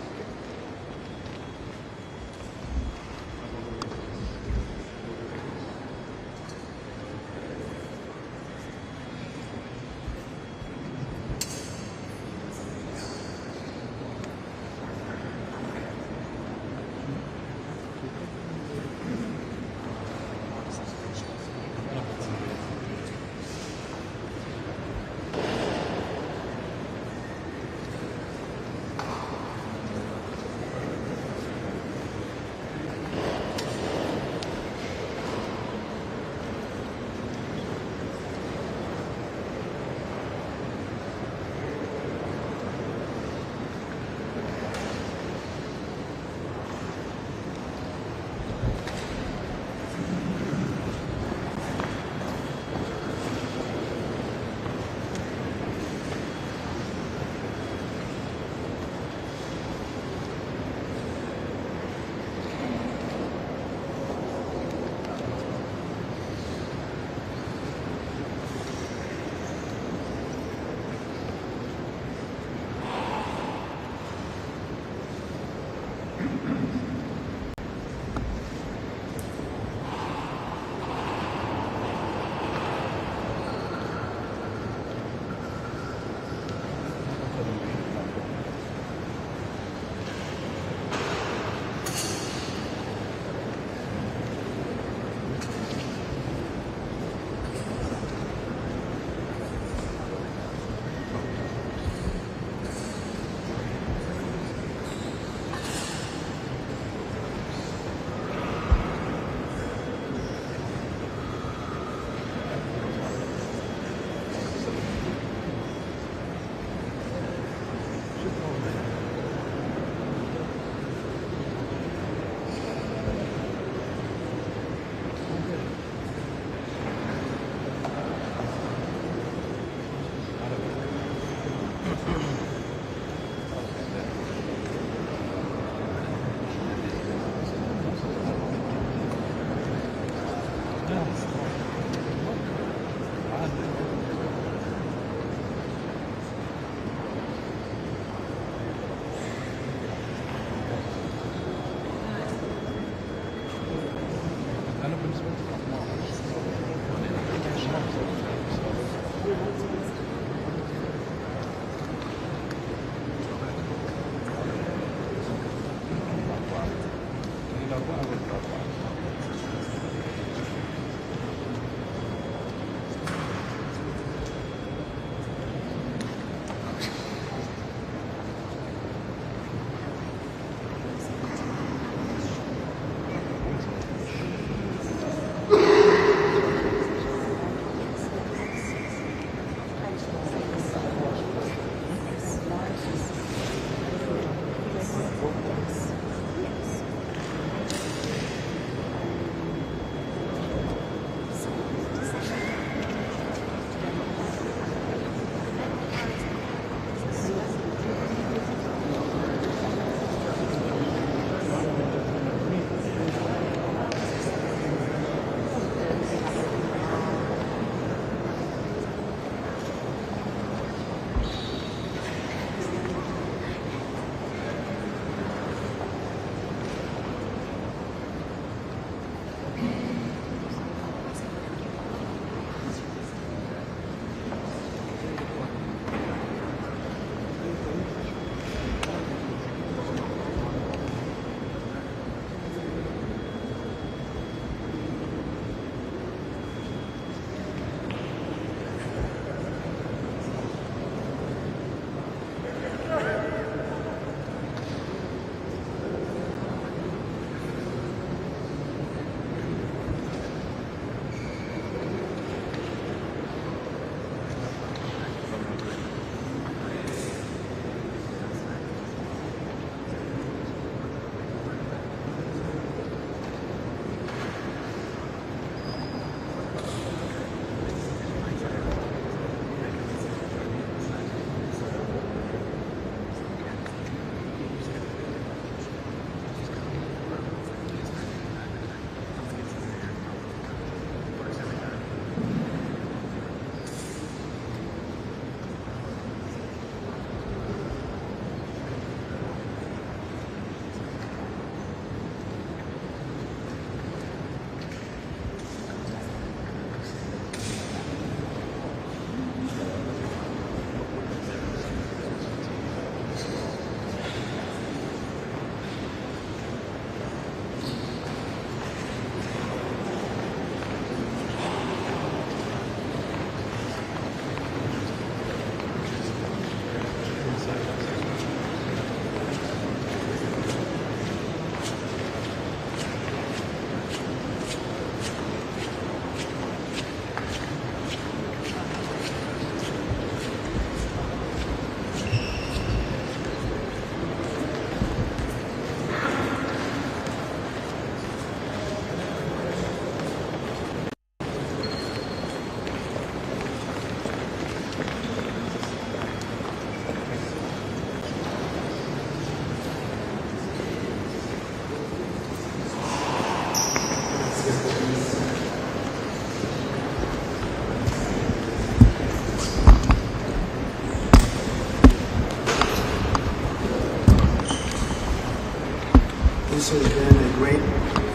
[SPEAKER 6] This has been a great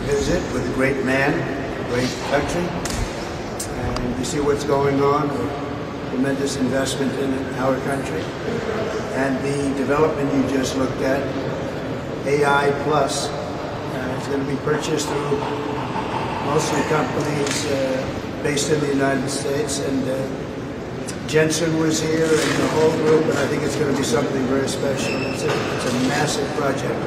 [SPEAKER 6] visit with a great man, a great country. And you see what's going on, a tremendous investment in our country. And the development you just looked at, AI Plus, is going to be purchased through mostly companies based in the United States. And Jensen was here and the whole group, and I think it's going to be something very special. It's a massive project,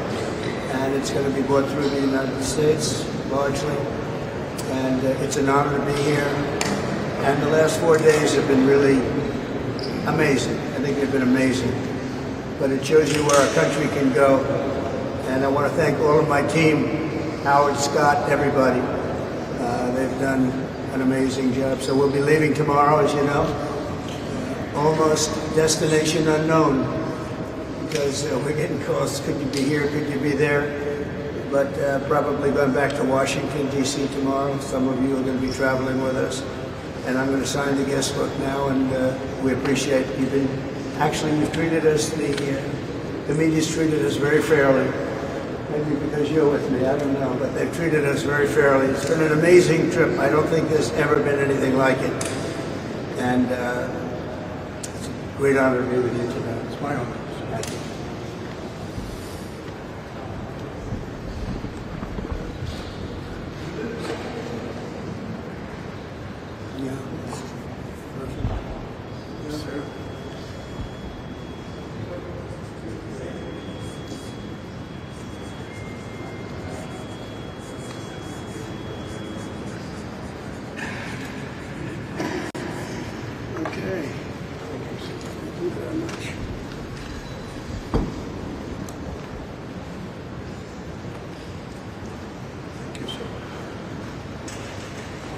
[SPEAKER 6] and it's going to be brought through the United States largely. And it's an honor to be here. And the last 4 days have been really amazing. I think they've been amazing. But it shows you where our country can go. And I want to thank all of my team, Howard, Scott, everybody. They've done an amazing job. So we'll be leaving tomorrow, as you know. Almost destination unknown, because we're getting calls, could you be here, could you be there? But probably going back to Washington, D.C. tomorrow. Some of you are going to be traveling with us. And I'm going to sign the guest book now, and we appreciate you've treated us, the media's treated us very fairly. Maybe because you're with me, I don't know, but they've treated us very fairly. It's been an amazing trip. I don't think there's ever been anything like it. And it's a great honor to be with you tonight. It's my honor. Thank you.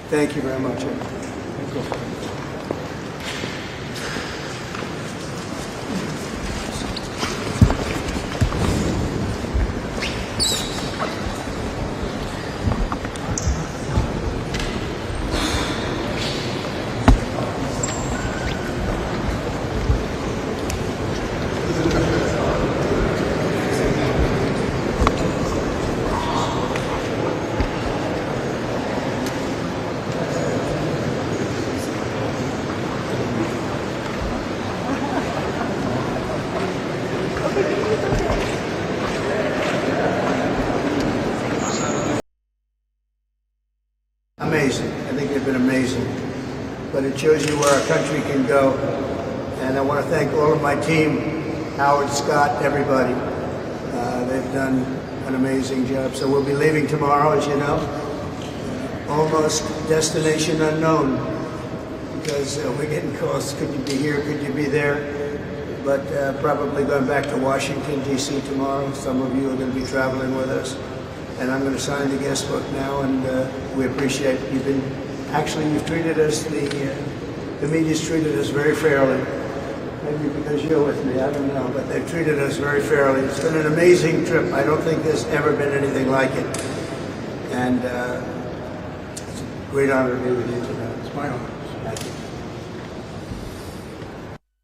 [SPEAKER 6] Thank you very much. Amazing. I think they've been amazing. But it shows you where our country can go. And I want to thank all of my team, Howard, Scott, everybody. They've done an amazing job. So we'll be leaving tomorrow, as you know. Almost destination unknown, because we're getting calls, could you be here, could you be there? But probably going back to Washington, D.C. tomorrow. Some of you are going to be traveling with us. And I'm going to sign the guest book now, and we appreciate you've treated us, the media's treated us very fairly. Maybe because you're with me, I don't know, but they've treated us very fairly. It's been an amazing trip. I don't think there's ever been anything like it. And it's a great honor to be with you tonight. It's my honor.